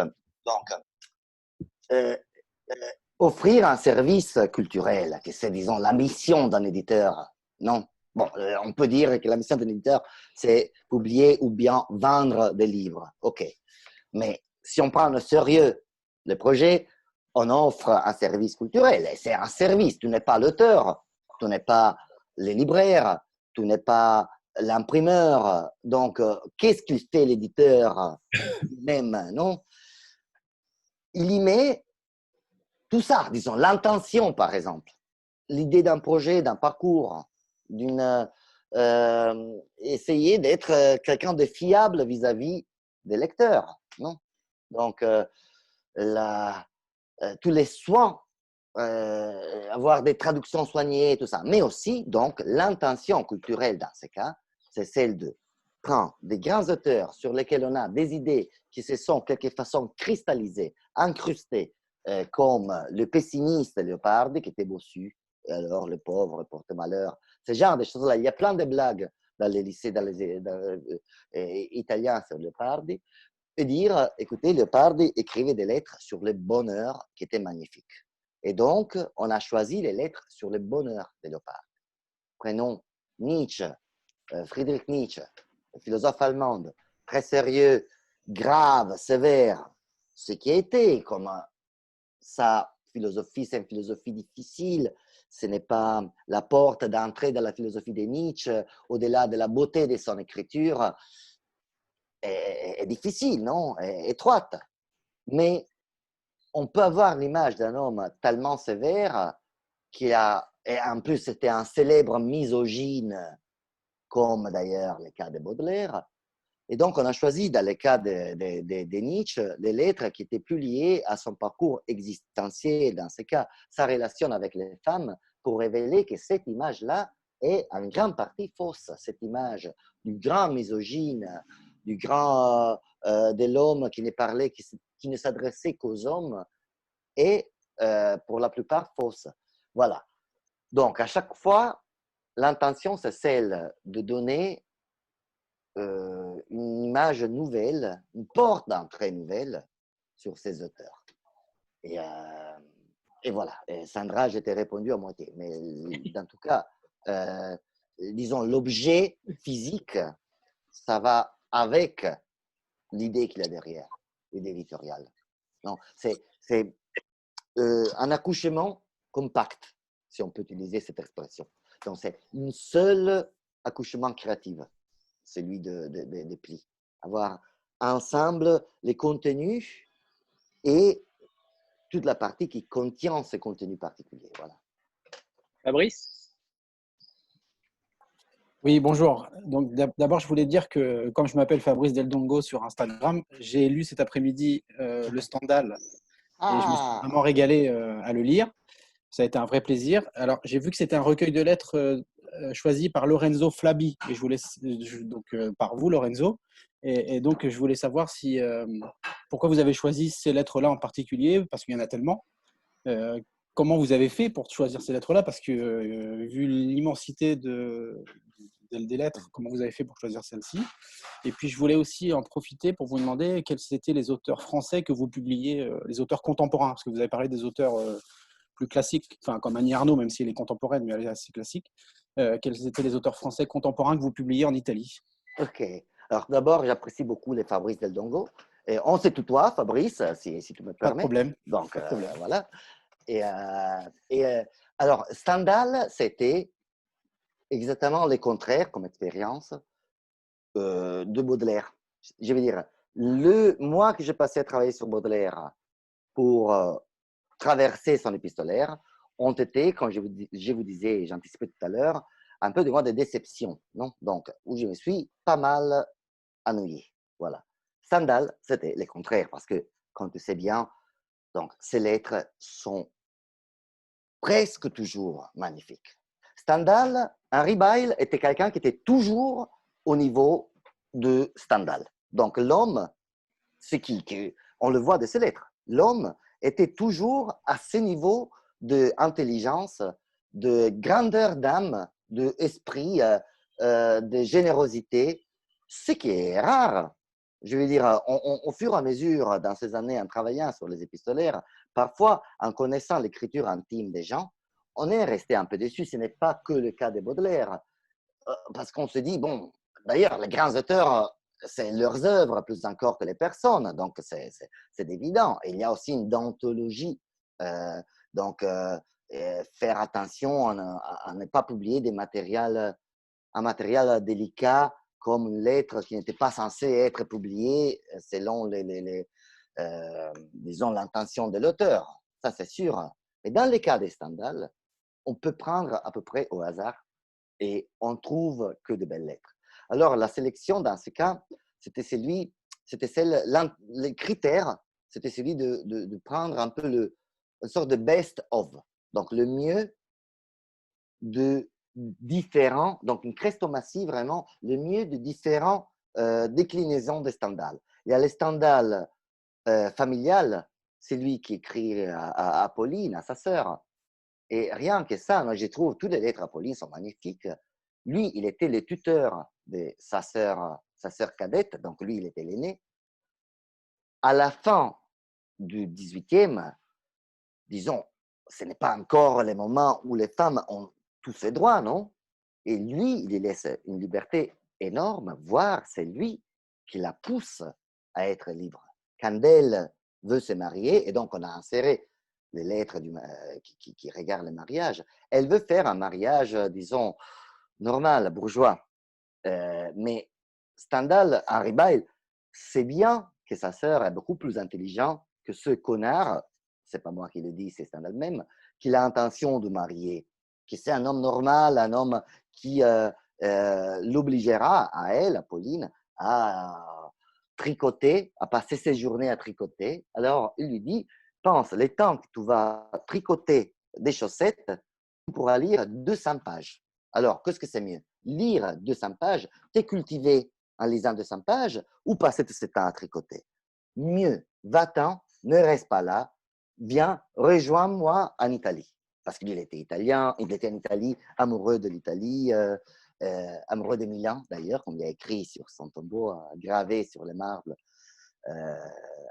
offrir un service culturel, que c'est, disons, la mission d'un éditeur, non? Bon, on peut dire que la mission d'un éditeur, c'est publier ou bien vendre des livres. OK. Mais si on prend au sérieux le projet, on offre un service culturel. Et c'est un service. Tu n'es pas l'auteur, tu n'es pas le libraire, tu n'es pas l'imprimeur. Donc, qu'est-ce qu'il fait l'éditeur même, non? Il y met tout ça, disons, l'intention, par exemple, l'idée d'un projet, d'un parcours, essayer d'être quelqu'un de fiable vis-à-vis des lecteurs, non? Donc, tous les soins, avoir des traductions soignées, tout ça. Mais aussi, donc, l'intention culturelle dans ce cas, c'est celle de prendre des grands auteurs sur lesquels on a des idées qui se sont, de quelque façon, cristallisées, incrustées, comme le pessimiste Leopardi, qui était bossu, et alors le pauvre porte malheur. Ce genre de choses-là. Il y a plein de blagues dans les lycées italiens sur Leopardi. Et dire, écoutez, Leopardi écrivait des lettres sur le bonheur qui étaient magnifiques. Et donc, on a choisi les lettres sur le bonheur de Leopardi. Prenons Nietzsche, Friedrich Nietzsche, le philosophe allemand, très sérieux, grave, sévère, ce qui a été comme sa philosophie, c'est une philosophie difficile, ce n'est pas la porte d'entrée dans la philosophie de Nietzsche, au-delà de la beauté de son écriture, est difficile, non? Est étroite. Mais on peut avoir l'image d'un homme tellement sévère et en plus c'était un célèbre misogyne, comme d'ailleurs le cas de Baudelaire. Et donc on a choisi dans le cas de Nietzsche des lettres qui étaient plus liées à son parcours existentiel, dans ce cas sa relation avec les femmes, pour révéler que cette image-là est en grande partie fausse, cette image du grand misogyne, du grand de l'homme qui ne parlait, qui ne s'adressait qu'aux hommes, est pour la plupart fausse. Voilà. Donc, à chaque fois, l'intention, c'est celle de donner une image nouvelle, une porte d'entrée nouvelle sur ces auteurs. Et voilà. Et Sandra, je t'ai répondu à moitié. Mais dans tout cas, disons, l'objet physique, ça va avec l'idée qu'il y a derrière, l'idée éditoriale. Non, c'est un accouchement compact, si on peut utiliser cette expression. Donc, c'est un seul accouchement créatif, celui des plis. Avoir ensemble les contenus et toute la partie qui contient ces contenus particuliers. Voilà. Fabrice? Oui, bonjour. Donc, d'abord, je voulais dire que, comme je m'appelle Fabrice Del Dongo sur Instagram, j'ai lu cet après-midi le Stendhal et je me suis vraiment régalé à le lire. Ça a été un vrai plaisir. Alors, j'ai vu que c'était un recueil de lettres choisi par Lorenzo Flabi. Et je voulais, donc, par vous, Lorenzo. Et donc, je voulais savoir si, pourquoi vous avez choisi ces lettres-là en particulier, parce qu'il y en a tellement. Comment vous avez fait pour choisir ces lettres-là? Parce que, vu l'immensité des lettres, comment vous avez fait pour choisir celle-ci? Et puis, je voulais aussi en profiter pour vous demander quels étaient les auteurs français que vous publiez, les auteurs contemporains, parce que vous avez parlé des auteurs plus classiques, enfin, comme Annie Arnaud, même si elle est contemporaine, mais elle est assez classique. Quels étaient les auteurs français contemporains que vous publiez en Italie? Ok. Alors d'abord, j'apprécie beaucoup les Fabrice Del Dongo. Et on se tutoie, Fabrice, si tu me Pas de permets. problème. Donc, Pas de problème. voilà. Alors, Stendhal, c'était exactement le contraire comme expérience de Baudelaire. Je veux dire, le mois que j'ai passé à travailler sur Baudelaire pour traverser son épistolaire ont été, comme je vous disais, et j'anticipais tout à l'heure, un peu des mois de déception, non? Donc, où je me suis pas mal ennuyé. Voilà. Stendhal, c'était le contraire, parce que, comme tu sais bien, donc, ces lettres sont presque toujours magnifiques. Stendhal, Henri Beyle était quelqu'un qui était toujours au niveau de Stendhal. Donc, l'homme, c'est on le voit de ses lettres, l'homme était toujours à ce niveau d'intelligence, de grandeur d'âme, d'esprit, de générosité, ce qui est rare. Je veux dire, au fur et à mesure, dans ces années, en travaillant sur les épistolaires, parfois, en connaissant l'écriture intime des gens, on est resté un peu déçu. Ce n'est pas que le cas de Baudelaire, parce qu'on se dit, bon, d'ailleurs, les grands auteurs, c'est leurs œuvres plus encore que les personnes, donc c'est évident. Il y a aussi une déontologie, euh, donc faire attention à ne pas publier un matériel délicat comme une lettre qui n'était pas censée être publiée selon disons, l'intention de l'auteur. Ça, c'est sûr. Mais dans les cas des Stendhal, on peut prendre à peu près au hasard et on trouve que de belles lettres. Alors, la sélection, dans ce cas, le critère, c'était celui de prendre un peu une sorte de best of. Donc, le mieux de différents, donc une crestomatie vraiment, le mieux de différents déclinaisons de Stendhal. Il y a le Stendhal familial, c'est lui qui écrit à Pauline, à sa sœur. Et rien que ça, moi, je trouve toutes les lettres à Pauline sont magnifiques. Lui, il était le tuteur de sa sœur cadette, donc lui, il était l'aîné. À la fin du 18e, disons, ce n'est pas encore le moment où les femmes ont tous ces droits, non? Et lui, il laisse une liberté énorme, voire c'est lui qui la pousse à être libre. Quand elle veut se marier, et donc on a inséré les lettres qui regardent le mariage, elle veut faire un mariage, disons, normal, bourgeois. Mais Stendhal, Henri Beyle, c'est bien que sa sœur est beaucoup plus intelligente que ce connard, c'est pas moi qui le dis, c'est Stendhal même, qu'il a intention de marier, que c'est un homme normal, un homme qui l'obligera à elle, à Pauline, à tricoter, à passer ses journées à tricoter. Alors, il lui dit, pense, les temps que tu vas tricoter des chaussettes, tu pourras lire 200 pages. Alors, qu'est-ce que c'est mieux? Lire 200 pages, t'es cultivé en lisant 200 pages ou passer tout ce temps à tricoter? Mieux, va-t'en, ne reste pas là, viens, rejoins-moi en Italie. Parce qu'il était italien, il était en Italie, amoureux de l'Italie, amoureux de Milan d'ailleurs, comme il a écrit sur son tombeau, gravé sur le marbre.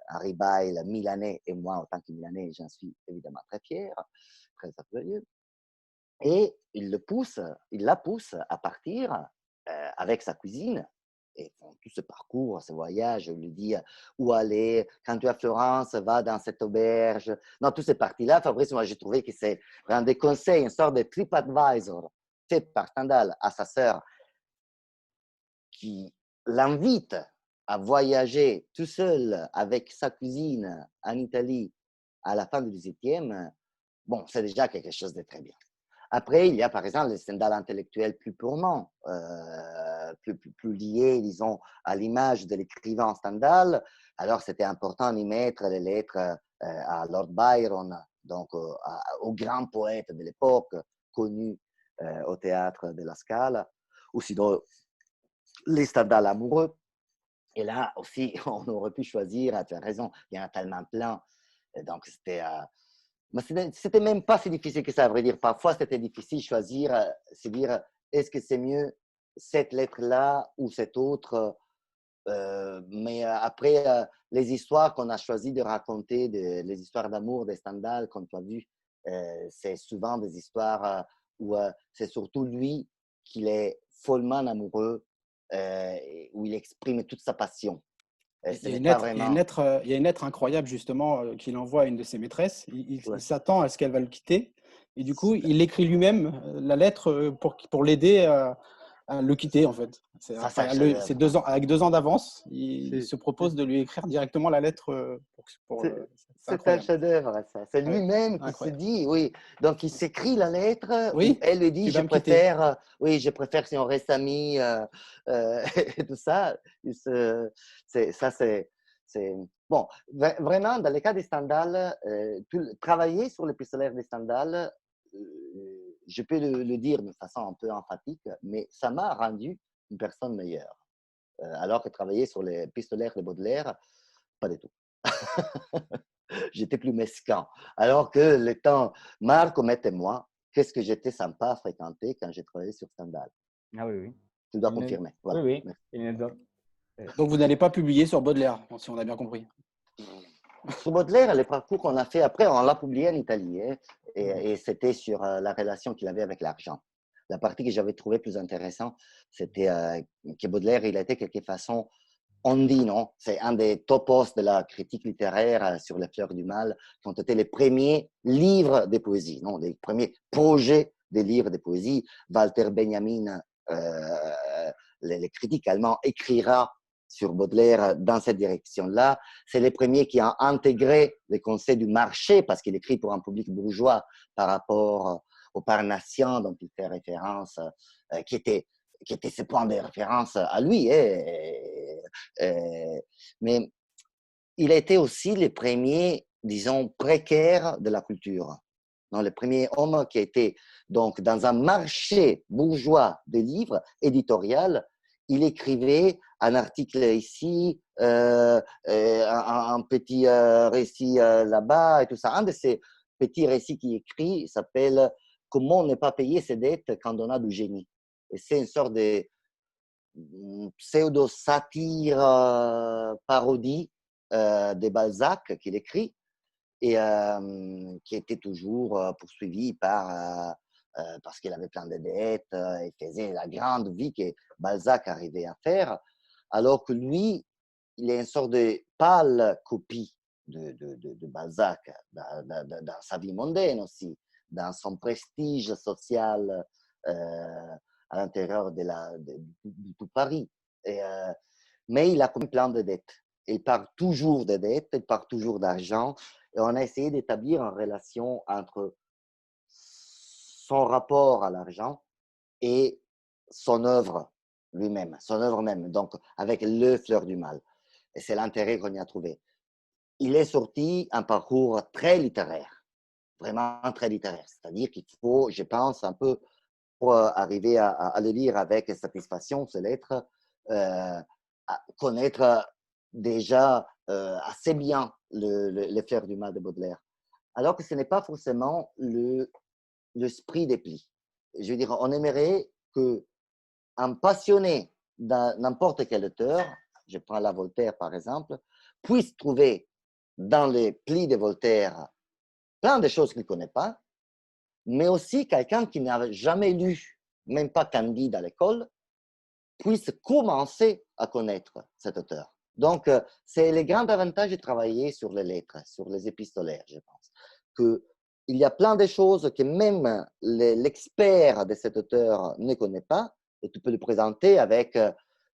Henri Beyle, Milanais, et moi, en tant que Milanais, j'en suis évidemment très fier, très orgueilleux. Et il la pousse à partir avec sa cuisine. Et tout ce parcours, ce voyage, il lui dit où aller, quand tu es à Florence, va dans cette auberge. Non, toutes ces parties-là, Fabrice, moi, j'ai trouvé que c'est vraiment des conseils, une sorte de TripAdvisor fait par Stendhal à sa sœur qui l'invite à voyager tout seul avec sa cuisine en Italie à la fin du 18e. Bon, c'est déjà quelque chose de très bien. Après, il y a par exemple les Stendhal intellectuels plus purement, plus liés, disons, à l'image de l'écrivain Stendhal. Alors, c'était important d'y mettre les lettres à Lord Byron, donc au grand poète de l'époque, connu au théâtre de la Scala, ou sinon les Stendhal amoureux. Et là aussi, on aurait pu choisir, tu as raison, il y en a tellement plein. Et donc, mais c'était même pas si difficile que ça, à vrai dire. Parfois, c'était difficile de choisir, se dire, est-ce que c'est mieux cette lettre-là ou cette autre. Mais après, les histoires qu'on a choisi de raconter, les histoires d'amour des Stendhal, comme tu as vu, c'est souvent des histoires où c'est surtout lui qui est follement amoureux, où il exprime toute sa passion. Il Ce y a n'est une pas lettre, il y a une vraiment. lettre, il y a une lettre incroyable justement qu'il envoie à une de ses maîtresses. Ouais. Il s'attend à ce qu'elle va le quitter et du coup, il écrit lui-même la lettre pour l'aider à le quitter en fait. C'est Ça, c'est un incroyable. C'est chef-d'œuvre. avec 2 ans d'avance, il Si. se propose de lui écrire directement la lettre c'est C'est un incroyable. chef-d'œuvre, ça. C'est Oui, lui-même qui se incroyable. dit, oui. Donc, il s'écrit la lettre où Oui, elle lui tu dit, vas me quitter. oui, je préfère si on reste amis, et tout ça. Ça, c'est. Bon, vraiment, dans le cas des Stendhal, travailler sur l'épistolaire des Stendhal, je peux le dire de façon un peu emphatique, mais ça m'a rendu une personne meilleure. Alors que travailler sur les épistolaires de Baudelaire, pas du tout. J'étais plus mesquin. Alors que le temps, Marc, Omette et moi, qu'est-ce que j'étais sympa à fréquenter quand j'ai travaillé sur Stendhal. Ah oui, oui. Tu dois Il ne- confirmer. Oui, Voilà. oui. Merci. Il ne doit- Donc vous n'allez pas publier sur Baudelaire, si on a bien compris. Sur Baudelaire, le parcours qu'on a fait après, on l'a publié en Italie. Hein, et c'était sur la relation qu'il avait avec l'argent. La partie que j'avais trouvée plus intéressante, c'était que Baudelaire, il était de quelque façon, on dit, non, c'est un des topos de la critique littéraire sur les fleurs du mal, qui ont été les premiers livres de poésie, non, les premiers projets de livres de poésie. Walter Benjamin, les critiques allemands, écrira sur Baudelaire dans cette direction-là. C'est les premiers qui ont intégré les concepts du marché, parce qu'il écrit pour un public bourgeois par rapport au Parnassien dont il fait référence, qui était ce point de référence à lui. Mais il a été aussi le premier, disons, précaire de la culture. Non, le premier homme qui a été donc dans un marché bourgeois de livres éditorial. Il écrivait un article ici, un petit récit là-bas et tout ça. Un de ces petits récits qu'il écrit s'appelle Comment ne pas payer ses dettes quand on a du génie. Et c'est une sorte de pseudo-satire, parodie de Balzac qu'il écrit et qui était toujours poursuivi parce qu'il avait plein de dettes et faisait la grande vie que Balzac arrivait à faire, alors que lui, il est une sorte de pâle copie de Balzac dans sa vie mondaine aussi, dans son prestige social à l'intérieur de tout Paris. Et, mais il a quand même plein de dettes. Il part toujours de dettes, il part toujours d'argent. Et on a essayé d'établir une relation entre son rapport à l'argent et son œuvre lui-même, son œuvre même, donc avec le fleur du mal. Et c'est l'intérêt qu'on y a trouvé. Il est sorti un parcours très littéraire, vraiment très littéraire. C'est-à-dire qu'il faut, je pense, un peu pour arriver à le lire avec satisfaction, ces lettres, à connaître déjà assez bien le fleur du mal de Baudelaire. Alors que ce n'est pas forcément l'esprit des plis. Je veux dire, on aimerait qu'un passionné d'un n'importe quel auteur, je prends la Voltaire par exemple, puisse trouver dans les plis de Voltaire plein de choses qu'il ne connaît pas, mais aussi quelqu'un qui n'a jamais lu, même pas Candide à l'école, puisse commencer à connaître cet auteur. Donc, c'est le grand avantage de travailler sur les lettres, sur les épistolaires, je pense. Qu'il y a plein de choses que même l'expert de cet auteur ne connaît pas, et tu peux le présenter avec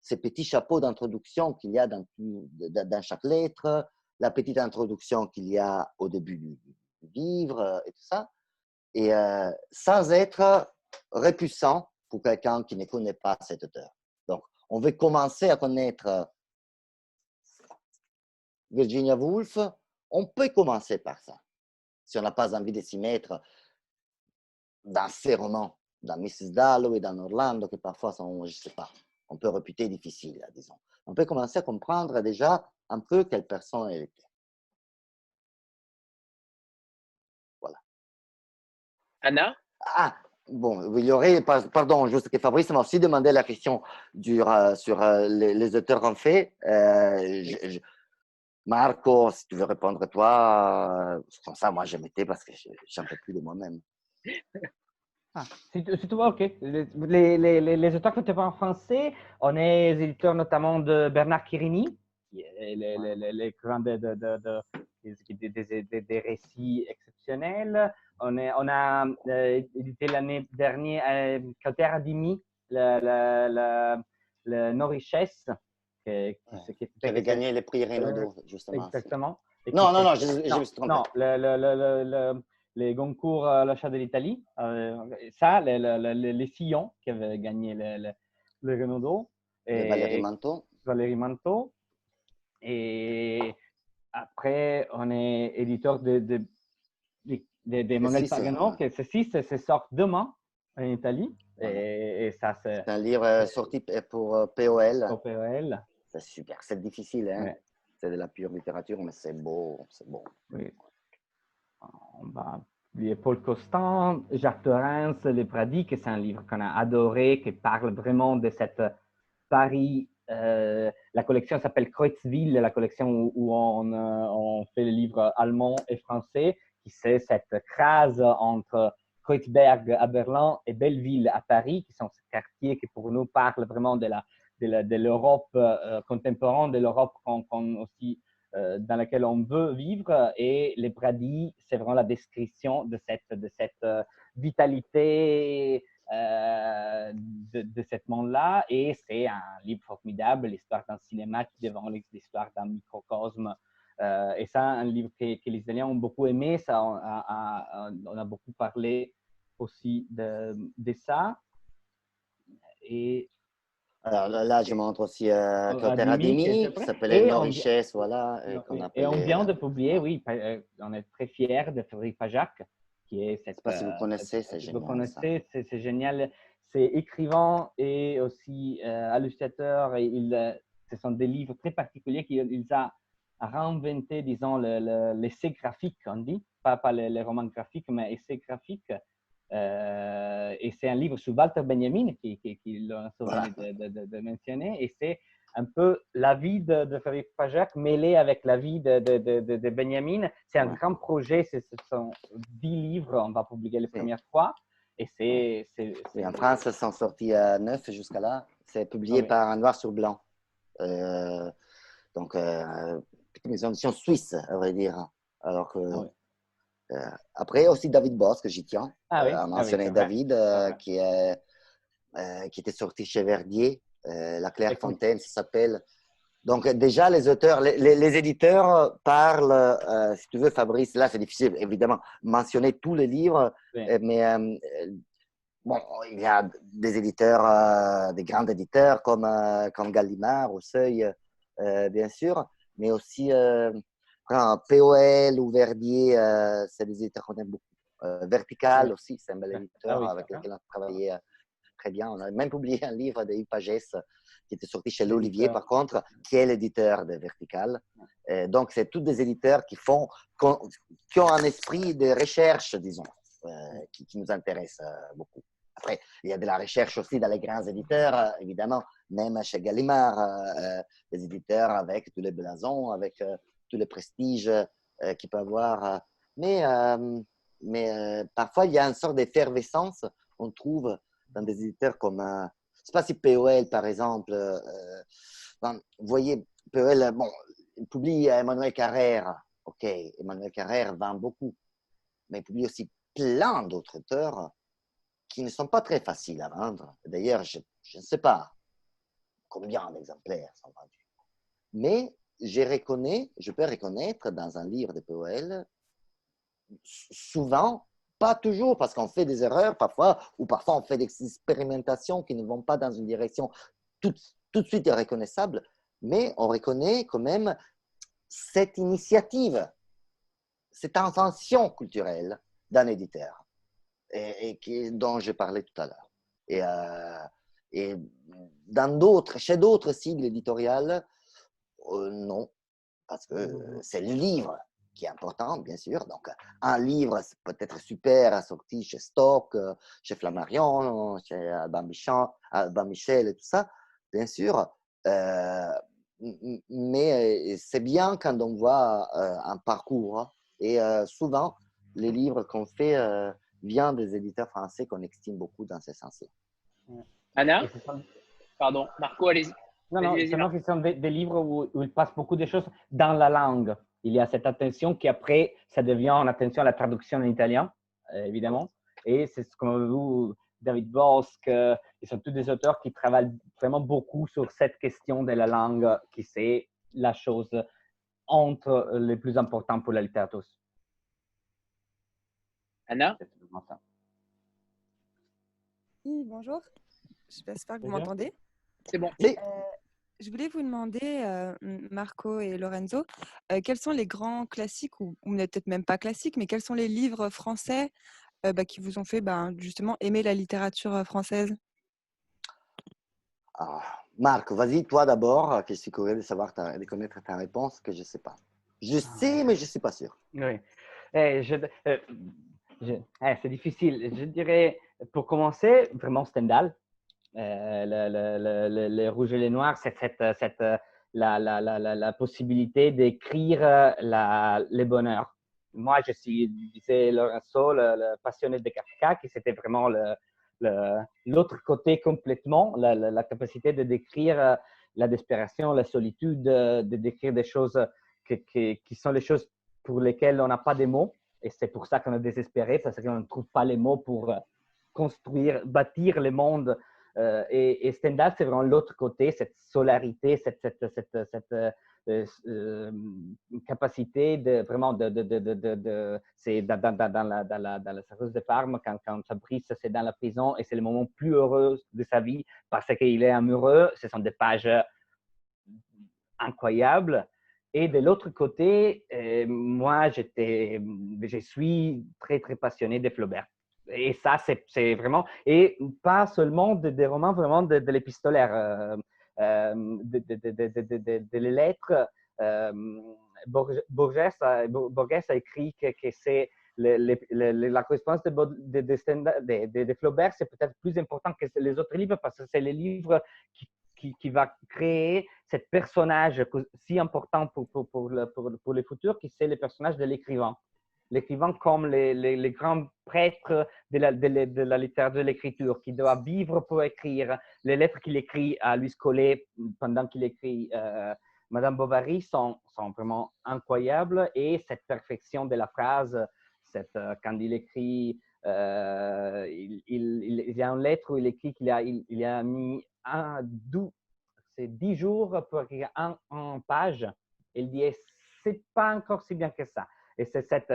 ces petits chapeaux d'introduction qu'il y a dans chaque lettre, la petite introduction qu'il y a au début du livre et tout ça, et sans être repoussant pour quelqu'un qui ne connaît pas cet auteur. Donc, on veut commencer à connaître Virginia Woolf, on peut commencer par ça, si on n'a pas envie de s'y mettre dans ses romans. dans Mrs. Dalloway, dans Orlando, qui parfois sont, je ne sais pas, on peut réputer difficiles, disons. On peut commencer à comprendre déjà un peu quelle personne elle était. Voilà. Anna? Ah, bon, il y aurait, pardon, juste que Fabrice m'a aussi demandé la question sur les auteurs en fait. Marco, si tu veux répondre toi, comme ça, moi je mettais parce que j'en peux plus de moi-même. Ah, si tu vois, ok. Les auteurs que tu pas en français, on est les éditeurs notamment de Bernard Quirini, qui est l'écrivain des récits exceptionnels. On a édité l'année dernière Kauter Adimi, le Non-Richesse, Qui avait gagné le prix Renaudot, justement. Exactement. Non, je me suis trompé. Non, les Goncourt, l'achat de l'Italie. Ça, les Sillons qui avaient gagné le Renaudot. Valérie Manteau. Valérie Manteau. Et après, on est éditeur de Manuel Pagano, que ceci se sort demain en Italie. Et ça, c'est un livre sorti pour POL. Pour POL. C'est super, c'est difficile, hein? Ouais. C'est de la pure littérature, mais c'est beau, c'est beau. Oui. On va oublier Paul Costan, Jacques Torrens, Les Pradis, que c'est un livre qu'on a adoré, qui parle vraiment de cette Paris. La collection s'appelle Kreuzville, la collection où on fait les livres allemands et français, qui c'est cette crase entre Kreuzberg à Berlin et Belleville à Paris, qui sont ces quartiers qui pour nous parlent vraiment de l'Europe contemporaine, de l'Europe aussi dans laquelle on veut vivre. Et Les Pradis, c'est vraiment la description de cette vitalité de ce monde-là. Et c'est un livre formidable, l'histoire d'un cinéma qui devant l'histoire d'un microcosme. Et ça, un livre que les Italiens ont beaucoup aimé. Ça, on a beaucoup parlé aussi de ça. Et alors là, je montre aussi Kauter Adimi, qui s'appelait Nos Richesses, voilà. Et on vient de publier, oui, on est très fiers de Frédéric Pajac, qui est cette... Je ne sais pas si vous connaissez, c'est génial. Vous connaissez, c'est génial. C'est écrivain et aussi illustrateur. Et ce sont des livres très particuliers qu'il a réinventé, disons, l'essai graphique, on dit. Pas les romans graphiques, mais essai graphique. Et c'est un livre sur Walter Benjamin qui l'a souvenu de mentionner. Et c'est un peu la vie de Frédéric Pajac mêlée avec la vie de Benjamin. C'est un grand projet. Ce sont 10 livres. On va publier les premières fois. Et oui, en France, ils sont sortis à 9 jusqu'à là. C'est publié par un noir sur blanc. Donc, une édition suisse, à vrai dire. Alors que... après, aussi David Bosque, j'y tiens, à mentionner David, qui était sorti chez Verdier, La Clairefontaine, ça s'appelle. Donc, déjà, les auteurs, les éditeurs parlent, si tu veux, Fabrice, là, c'est difficile, évidemment, mentionner tous les livres, mais bon, il y a des éditeurs, des grands éditeurs comme Gallimard, au Seuil, bien sûr, mais aussi... POL ou Verdier, c'est des éditeurs qu'on aime beaucoup. Vertical aussi, c'est un bel éditeur avec lequel on a travaillé très bien. On a même publié un livre de Yves Pagès qui était sorti chez l'Olivier, par contre, qui est l'éditeur de Vertical. Donc, c'est tous des éditeurs qui ont un esprit de recherche, disons, qui nous intéresse beaucoup. Après, il y a de la recherche aussi dans les grands éditeurs, évidemment, même chez Gallimard, des éditeurs avec tous les blasons, avec... tout le prestige qu'il peut avoir. Mais parfois, il y a une sorte d'effervescence qu'on trouve dans des éditeurs comme, je ne sais pas si POL, par exemple, vous voyez, POL, bon, il publie Emmanuel Carrère. OK, Emmanuel Carrère vend beaucoup, mais il publie aussi plein d'autres auteurs qui ne sont pas très faciles à vendre. D'ailleurs, je ne sais pas combien d'exemplaires sont vendus. Mais je peux reconnaître dans un livre de POL, souvent, pas toujours, parce qu'on fait des erreurs parfois, ou parfois on fait des expérimentations qui ne vont pas dans une direction tout de suite reconnaissable, mais on reconnaît quand même cette initiative, cette invention culturelle d'un éditeur. dont je parlais tout à l'heure. Et chez d'autres cibles éditoriales, non, parce que c'est le livre qui est important, bien sûr. Donc, un livre peut être super sorti chez Stock, chez Flammarion, chez Albin Michel et tout ça, bien sûr. Mais c'est bien quand on voit un parcours. Et souvent, les livres qu'on fait viennent des éditeurs français qu'on estime beaucoup dans ce sens-là. Anna? Pardon, Marco, allez-y. Non, non, seulement ce sont des livres où il passe beaucoup de choses dans la langue. Il y a cette attention qui après, ça devient une attention à la traduction en italien, évidemment. Et c'est ce qu'on vous, David Bosque, ils sont tous des auteurs qui travaillent vraiment beaucoup sur cette question de la langue, qui c'est la chose entre les plus importantes pour la littérature. Anna? Oui, bonjour. J'espère que vous m'entendez. C'est bon. Je voulais vous demander, Marco et Lorenzo, quels sont les grands classiques, ou peut-être même pas classiques, mais quels sont les livres français qui vous ont fait justement aimer la littérature française? Marc, vas-y, toi d'abord, que je suis curieux de connaître ta réponse, que je ne sais pas. Je sais, mais je ne suis pas sûr. Oui. C'est difficile. Je dirais, pour commencer, vraiment Stendhal. Le rouge et les noirs, c'est la possibilité d'écrire le bonheur. Moi, je suis, disait Lorenzo, le passionné de Kafka, qui c'était vraiment l'autre côté complètement, la capacité de décrire la desperation, la solitude, de décrire des choses qui sont les choses pour lesquelles on n'a pas de mots. Et c'est pour ça qu'on est désespéré, parce qu'on ne trouve pas les mots pour construire, bâtir le monde. Et Stendhal, c'est vraiment l'autre côté, cette solarité, cette capacité de vraiment c'est dans la cirrhose de Parme, quand Fabrice c'est dans la prison et c'est le moment plus heureux de sa vie parce qu'il est amoureux. Ce sont des pages incroyables. Et de l'autre côté, moi, je suis très, très passionné de Flaubert. Et ça, c'est vraiment, et pas seulement des romans, vraiment de l'épistolaire, de les lettres. Borges a écrit que c'est la correspondance de Flaubert, c'est peut-être plus important que les autres livres parce que c'est les livres qui va créer ce personnage si important pour le futur, qui c'est le personnage de l'écrivain. L'écrivain comme les grands prêtres de la littérature de l'écriture, qui doit vivre pour écrire. Les lettres qu'il écrit à Louis Collet pendant qu'il écrit Madame Bovary sont vraiment incroyables. Et cette perfection de la phrase, quand il écrit, il y a une lettre où il écrit qu'il a mis 10 jours pour écrire une page. Il dit, c'est pas encore si bien que ça. Et c'est cette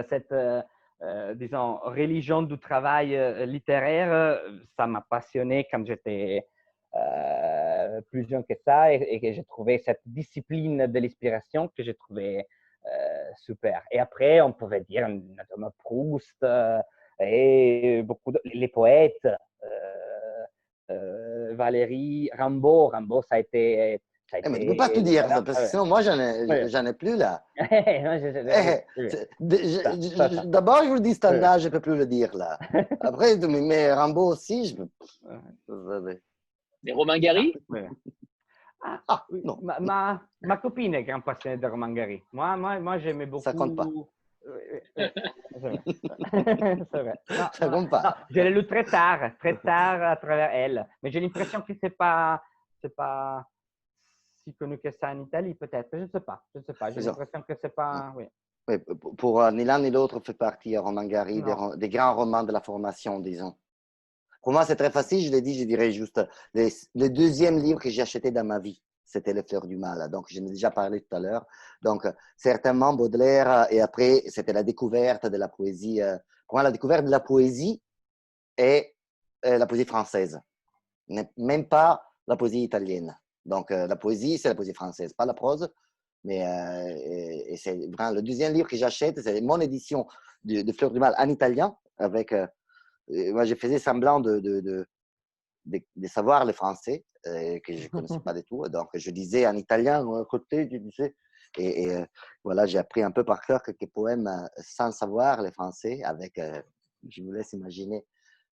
disons, religion du travail littéraire, ça m'a passionné quand j'étais plus jeune que ça et que j'ai trouvé cette discipline de l'inspiration que j'ai trouvé super. Et après, on pouvait dire notamment Proust et beaucoup les poètes, Valéry, Rimbaud. Rimbaud, ça a été... mais tu ne peux pas tout dire, parce que sinon, moi, j'en ai plus là. D'abord, je vous le dis standard, je ne peux plus le dire là. Après, mais Rimbaud aussi, je peux... Mais Romain Gary? Non. Ma copine est grande passionnée de Romain Gary. Moi j'aimais beaucoup... Ça compte pas. C'est vrai. Ça compte pas. Non, je l'ai lu très tard à travers elle. Mais j'ai l'impression que c'est pas si connu que ça en Italie, peut-être. Je ne sais pas. J'ai l'impression que c'est pas... Oui. Oui, pour ni l'un ni l'autre fait partie, Romain Gary, des grands romans de la formation, disons. Pour moi, c'est très facile, je l'ai dit, je dirais juste le deuxième livre que j'ai acheté dans ma vie, c'était Les Fleurs du Mal. Donc, je n'ai déjà parlé tout à l'heure. Donc, certainement Baudelaire, et après, c'était la découverte de la poésie. Pour moi, la découverte de la poésie est la poésie française, même pas la poésie italienne. Donc, la poésie, c'est la poésie française, pas la prose. Mais et c'est vraiment le deuxième livre que j'achète, c'est mon édition de Fleurs du Mal en italien, avec moi, je faisais semblant de savoir le français, que je ne connaissais pas du tout. Donc, je disais en italien, à côté, je disais. Voilà, j'ai appris un peu par cœur quelques poèmes sans savoir le français, avec, je vous laisse imaginer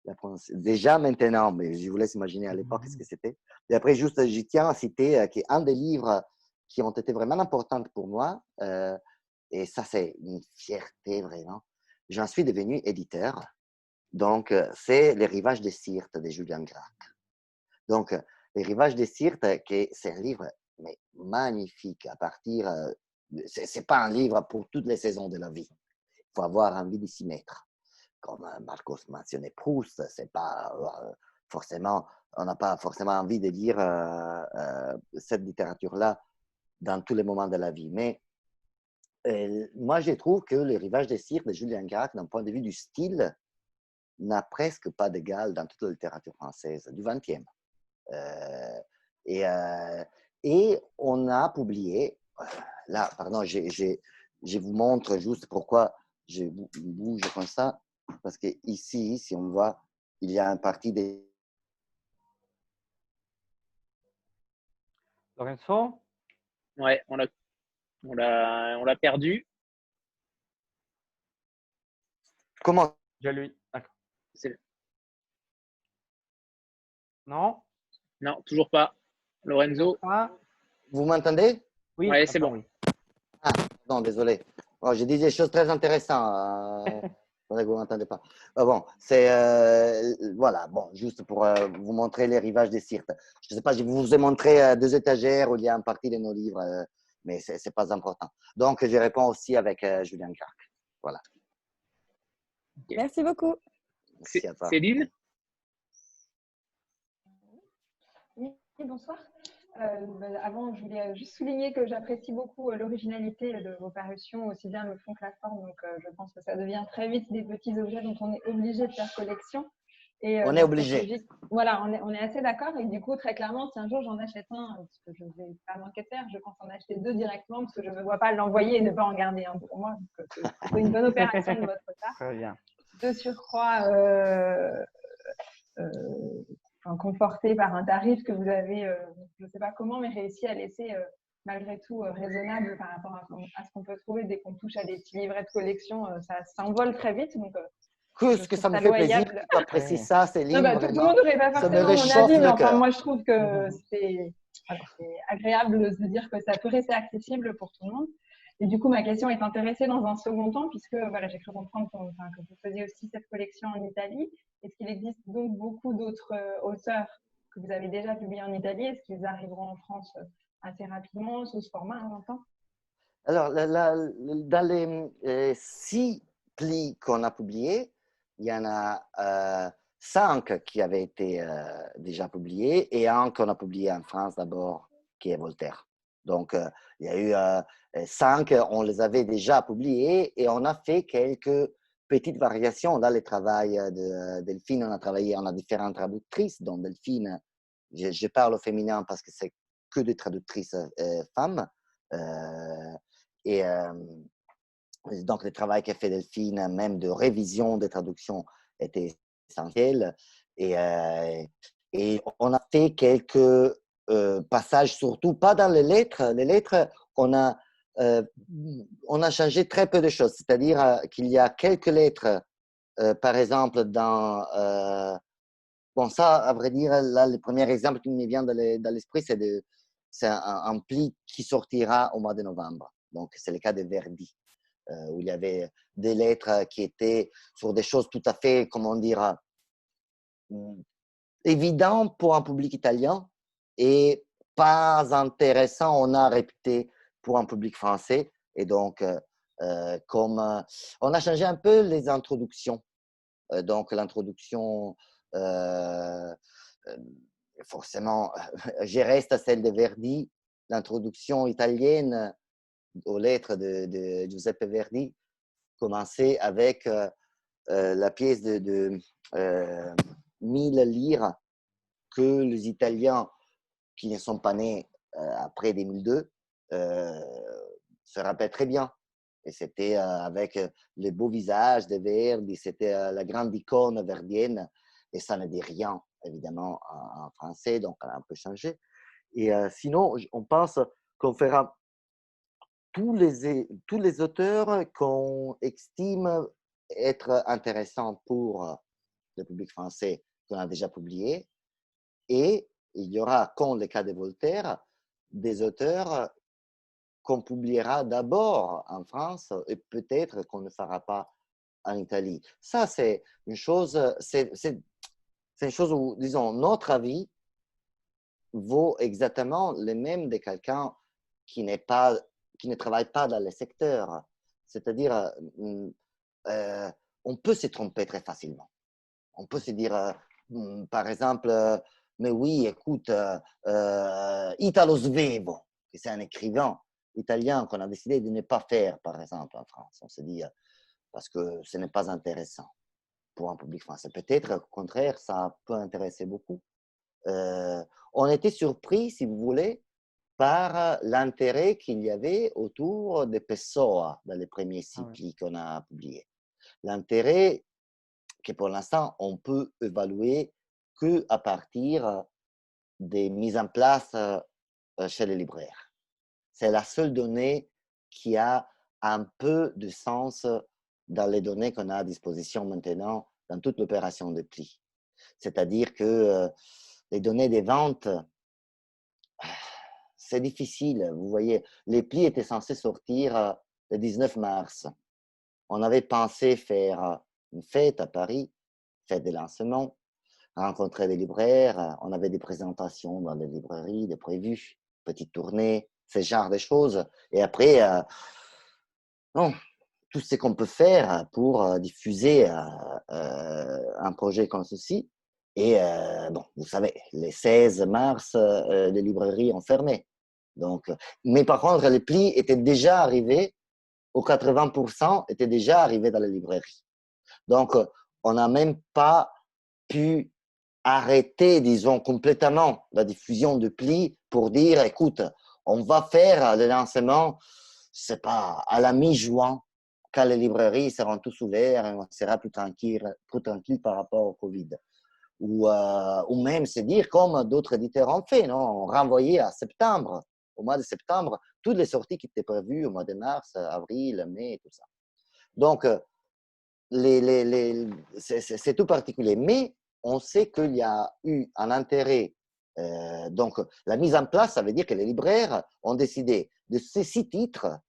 la prononciation. Déjà maintenant, mais je vous laisse imaginer à l'époque ce que c'était. Et après, juste, je tiens à citer qui est un des livres qui ont été vraiment importants pour moi. Et ça, c'est une fierté vraiment. J'en suis devenu éditeur. Donc, c'est Les Rivages des Syrtes de Julien Gracq. Donc, Les Rivages des Syrtes, c'est un livre mais magnifique à partir. Ce n'est pas un livre pour toutes les saisons de la vie. Il faut avoir envie de s'y mettre. Comme Marcos mentionnait Proust, c'est pas forcément, on n'a pas forcément envie de lire cette littérature-là dans tous les moments de la vie. Mais moi, je trouve que Les Rivages des Syrtes de Julien Gracq, d'un point de vue du style, n'a presque pas d'égal dans toute la littérature française du XXe. Et on a publié, là, pardon, je vous montre juste pourquoi je bouge comme ça, parce que ici, si on voit, il y a une partie des... Lorenzo? Ouais, on l'a perdu. Comment? Je lui. D'accord. C'est- Non? Non, toujours pas. Lorenzo? Ah, Vous m'entendez? oui, Ouais, c'est maintenant, bon. oui. Ah, non, désolé. Bon, j'ai dit des choses très intéressantes. Faudrait que vous m'entendez pas. Bon, c'est voilà. Bon, juste pour vous montrer les rivages des Syrtes. Je ne sais pas, je vous ai montré deux étagères où il y a une partie de nos livres, mais c'est pas important. Donc, je réponds aussi avec Julien Gracq. Voilà. Merci beaucoup. Merci à toi. Céline? Oui, bonsoir. Avant, je voulais juste souligner que j'apprécie beaucoup l'originalité de vos parutions, aussi bien le fond que la forme. Donc, je pense que ça devient très vite des petits objets dont on est obligé de faire collection. Et, On est obligé. Voilà, on est assez d'accord. Et du coup, très clairement, si un jour j'en achète un, parce que je ne vais pas manquer de faire, je pense en acheter deux directement parce que je ne me vois pas l'envoyer et ne pas en garder un pour moi. Donc, c'est plutôt une bonne opération de votre part. Très bien. De surcroît, conforté par un tarif que vous avez, je ne sais pas comment, mais réussi à laisser malgré tout raisonnable par rapport à ce qu'on peut trouver dès qu'on touche à des petits livrets de collection. Ça s'envole très vite. Donc, Ce que ça me fait plaisir que tu apprécies ça, Céline. Tout le monde n'aurait pas Ça me forcément mon réchauffe avis, mais le enfin, cœur. moi, je trouve que c'est agréable de se dire que ça peut rester accessible pour tout le monde. Et du coup, ma question est intéressée dans un second temps, puisque voilà, j'ai cru comprendre que vous faisiez aussi cette collection en Italie. Est-ce qu'il existe donc beaucoup d'autres auteurs que vous avez déjà publiés en Italie? Est-ce qu'ils arriveront en France assez rapidement, sous ce format, on entend? Alors, dans les 6 plis qu'on a publiés, il y en a 5 qui avaient été déjà publiés et un qu'on a publié en France d'abord, qui est Voltaire. Donc, il y a eu 5, on les avait déjà publiés et on a fait quelques petites variations dans le travail de Delphine. On a différentes traductrices, dont Delphine, je parle au féminin parce que c'est que des traductrices femmes. Et donc, le travail qu'a fait Delphine, même de révision des traductions, était essentiel. Et on a fait quelques passages, surtout pas dans les lettres. Les lettres, on a changé très peu de choses. C'est-à-dire qu'il y a quelques lettres, par exemple, dans... bon, ça, à vrai dire, là, le premier exemple qui me vient dans l'esprit, c'est un pli qui sortira au mois de novembre. Donc, c'est le cas de Verdi, où il y avait des lettres qui étaient sur des choses tout à fait, comment dire, évidentes pour un public italien et pas intéressant, on a réputé pour un public français. Et donc, on a changé un peu les introductions. Donc, l'introduction, forcément, je reste à celle de Verdi. L'introduction italienne aux lettres de Giuseppe Verdi commençait avec la pièce de 1000 lire que les Italiens qui ne sont pas nés après 2002 se rappellent très bien. Et c'était avec les beaux visages de Verdi, c'était la grande icône verdienne. Et ça ne dit rien, évidemment, en français, donc on a un peu changé. Et sinon, on pense qu'on fera tous les auteurs qu'on estime être intéressants pour le public français qu'on a déjà publié. Et il y aura, comme le cas de Voltaire, des auteurs qu'on publiera d'abord en France et peut-être qu'on ne fera pas en Italie. Ça, c'est une chose, c'est une chose où, disons, notre avis vaut exactement le même de quelqu'un qui qui ne travaille pas dans le secteur. C'est-à-dire, on peut se tromper très facilement. On peut se dire, par exemple, mais oui, écoute, Italo Svevo, qui c'est un écrivain italien qu'on a décidé de ne pas faire, par exemple, en France. On se dit, parce que ce n'est pas intéressant pour un public français. Peut-être, au contraire, ça peut intéresser beaucoup. On était surpris, si vous voulez, par l'intérêt qu'il y avait autour de Pessoa dans les premiers cycles qu'on a publiés. L'intérêt que pour l'instant, on peut évaluer qu'à partir des mises en place chez les libraires. C'est la seule donnée qui a un peu de sens dans les données qu'on a à disposition maintenant dans toute l'opération de pli. C'est-à-dire que les données des ventes, c'est difficile. Vous voyez, les plis étaient censés sortir le 19 mars. On avait pensé faire une fête à Paris, fête de lancement, rencontrer des libraires, on avait des présentations dans les librairies, des prévues, petites tournées, ce genre de choses. Et après, non, tout ce qu'on peut faire pour diffuser un projet comme ceci. Et bon, vous savez, les 16 mars, les librairies ont fermé. Donc, mais par contre, les plis étaient déjà arrivés, aux 80% étaient déjà arrivés dans les librairies. Donc, on n'a même pas pu arrêter, disons, complètement la diffusion de plis pour dire, écoute, on va faire le lancement, je sais pas, à la mi-juin, quand les librairies seront tous ouvertes et on sera plus tranquille par rapport au Covid. Ou même se dire, comme d'autres éditeurs ont fait, non, renvoyer à septembre, au mois de septembre, toutes les sorties qui étaient prévues au mois de mars, avril, mai, tout ça. Donc, c'est tout particulier. Mais on sait qu'il y a eu un intérêt. Donc, la mise en place, ça veut dire que les libraires ont décidé de ces 6 titres.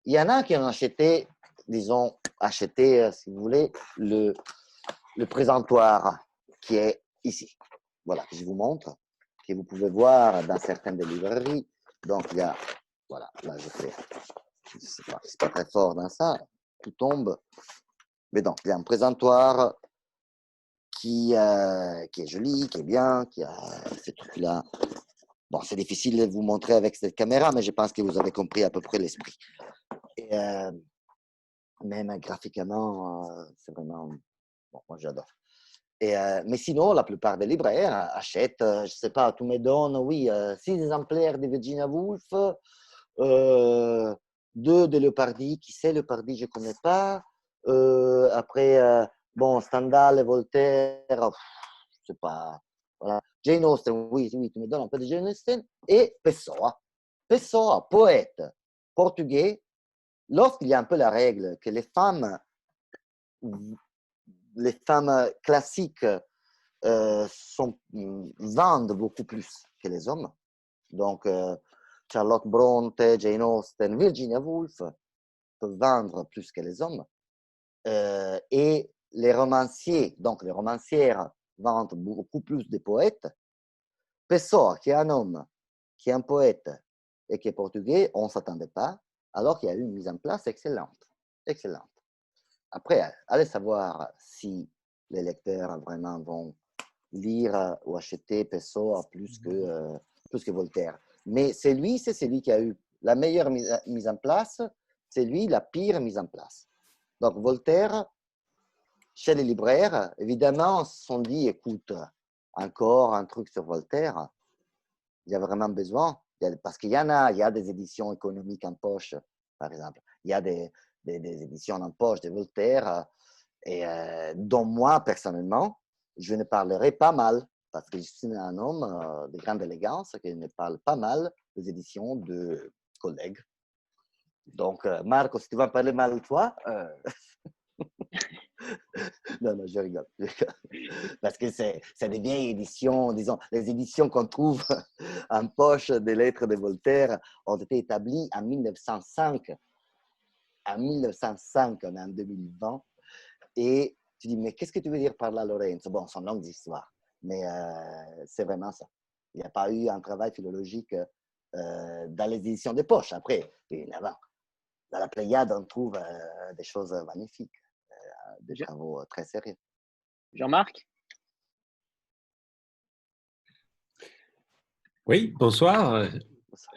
Il y en a qui ont acheté, disons, si vous voulez, le présentoir qui est ici. Voilà, que je vous montre, que vous pouvez voir dans certaines des librairies. Donc, il y a, voilà, là, je ne sais pas, c'est pas très fort dans ça, tout tombe. Mais donc, il y a un présentoir qui est joli, qui est bien, qui a ces trucs-là. Bon, c'est difficile de vous montrer avec cette caméra, mais je pense que vous avez compris à peu près l'esprit. Et même graphiquement, c'est vraiment... Bon, moi, j'adore. Mais sinon, la plupart des libraires achètent, je ne sais pas, tu me donnes, oui, 6 exemplaires de Virginia Woolf, 2 de Leopardi. Qui c'est Leopardi? Je ne connais pas. Après, bon, Stendhal et Voltaire, je ne sais pas. Voilà. Jane Austen, oui, tu me donnes un peu de Jane Austen. Et Pessoa. Pessoa, poète portugais. Lorsqu'il y a un peu la règle que les femmes classiques vendent beaucoup plus que les hommes. Donc, Charlotte Bronte, Jane Austen, Virginia Woolf peuvent vendre plus que les hommes. Et les romanciers, donc les romancières, vendent beaucoup plus de poètes. Pessoa, qui est un homme, qui est un poète et qui est portugais, on ne s'attendait pas, alors qu'il y a eu une mise en place excellente. Excellente. Après, allez savoir si les lecteurs vraiment vont lire ou acheter Pessoa plus que Voltaire. Mais c'est celui qui a eu la meilleure mise en place, c'est lui la pire mise en place. Donc Voltaire, chez les libraires, évidemment, se sont dit, écoute, encore un truc sur Voltaire, il y a vraiment besoin, parce qu'il y en a, il y a des éditions économiques en poche, par exemple. il y a des éditions en poche de Voltaire, et dont moi, personnellement, je ne parlerai pas mal, parce que je suis un homme de grande élégance qui ne parle pas mal des éditions de collègues. Donc, Marco, si tu vas parler mal toi, non, je rigole. Parce que c'est des vieilles éditions, disons, les éditions qu'on trouve en poche des lettres de Voltaire ont été établies en 1905. En 1905, on est en 2020. Et tu dis, mais qu'est-ce que tu veux dire par là, Lorenzo? Bon, c'est une longue histoire, mais c'est vraiment ça. Il n'y a pas eu un travail philologique dans les éditions de poche. Après, évidemment, dans la Pléiade, on trouve des choses magnifiques, des travaux très sérieux. Jean-Marc? Oui, bonsoir.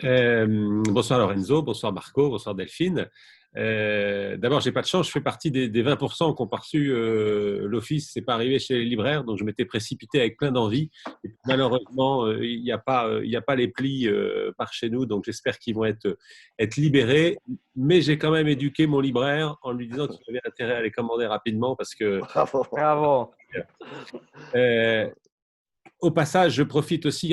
Bonsoir Lorenzo, bonsoir Marco, bonsoir Delphine. D'abord, j'ai pas de chance, je fais partie des 20% qui ont pas reçu l'office. C'est pas arrivé chez les libraires, donc je m'étais précipité avec plein d'envie. Et malheureusement, il n'y a pas les plis par chez nous, donc j'espère qu'ils vont être libérés. Mais j'ai quand même éduqué mon libraire en lui disant qu'il avait intérêt à les commander rapidement parce que. Bravo. Bravo. Au passage, je profite aussi,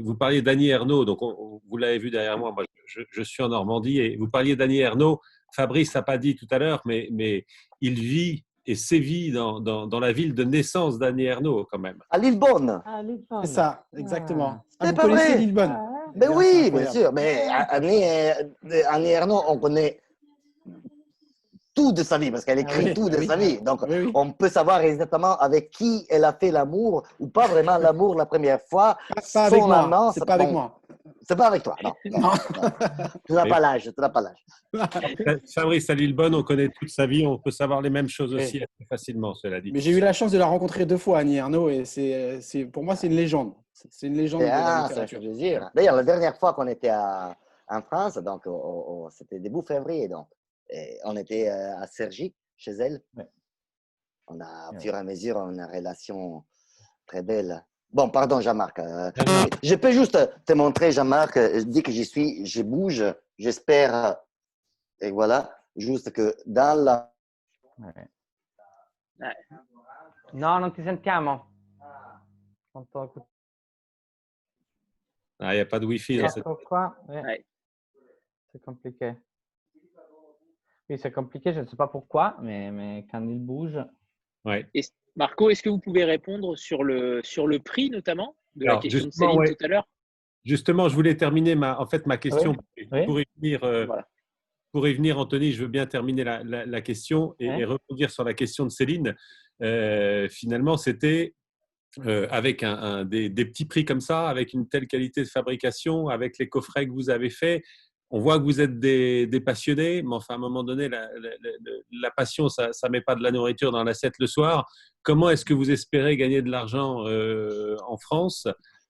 vous parliez d'Annie Ernaux, donc vous l'avez vu derrière moi, moi je suis en Normandie, et vous parliez d'Annie Ernaux, Fabrice n'a pas dit tout à l'heure, mais il vit et sévit dans la ville de naissance d'Annie Ernaux quand même. À Lillebonne. C'est ça, exactement. C'est Vous pas connaissez vrai. Lillebonne? Ben bien, oui, c'est bien incroyable. sûr. Mais Annie Ernaux, on connaît tout de sa vie, parce qu'elle écrit oui, tout de oui. sa vie. Donc, Oui, oui. on peut savoir exactement avec qui elle a fait l'amour, ou pas vraiment l'amour la première fois. Pas avec son moi. amant. C'est pas avec moi. C'est pas avec toi, non. Non. Tu n'as pas l'âge, tu n'as pas l'âge. Fabrice à Lillebonne, on connaît toute sa vie, on peut savoir les mêmes choses Oui. aussi assez facilement, cela dit. Mais j'ai eu la chance de la rencontrer 2 fois, Annie Ernaux, et pour moi, c'est une légende. C'est une légende de la Ça fait littérature. plaisir. D'ailleurs, la dernière fois qu'on était en France, donc c'était début février, donc et on était à Cergy, chez elle. Ouais. On a, au fur et à mesure, une relation très belle. Bon, pardon, Jean-Marc. Je peux juste te montrer, Jean-Marc, dès que j'y suis, je bouge, j'espère, et voilà, juste que dans la... No, non ti sentiamo. Ah, il n'y a pas de Wi-Fi dans cette... Quoi? Ouais. C'est compliqué. Oui, c'est compliqué, je ne sais pas pourquoi, mais quand il bouge. Ouais. Et Marco, est-ce que vous pouvez répondre sur le prix, notamment, de la question de Céline ouais. tout à l'heure? Justement, je voulais terminer ma question pour y venir. Voilà. Pour y venir, Anthony, je veux bien terminer la question et rebondir sur la question de Céline. Finalement, c'était avec des petits prix comme ça, avec une telle qualité de fabrication, avec les coffrets que vous avez faits. On voit que vous êtes des passionnés, mais enfin, à un moment donné, la passion, ça ne met pas de la nourriture dans l'assiette le soir. Comment est-ce que vous espérez gagner de l'argent en France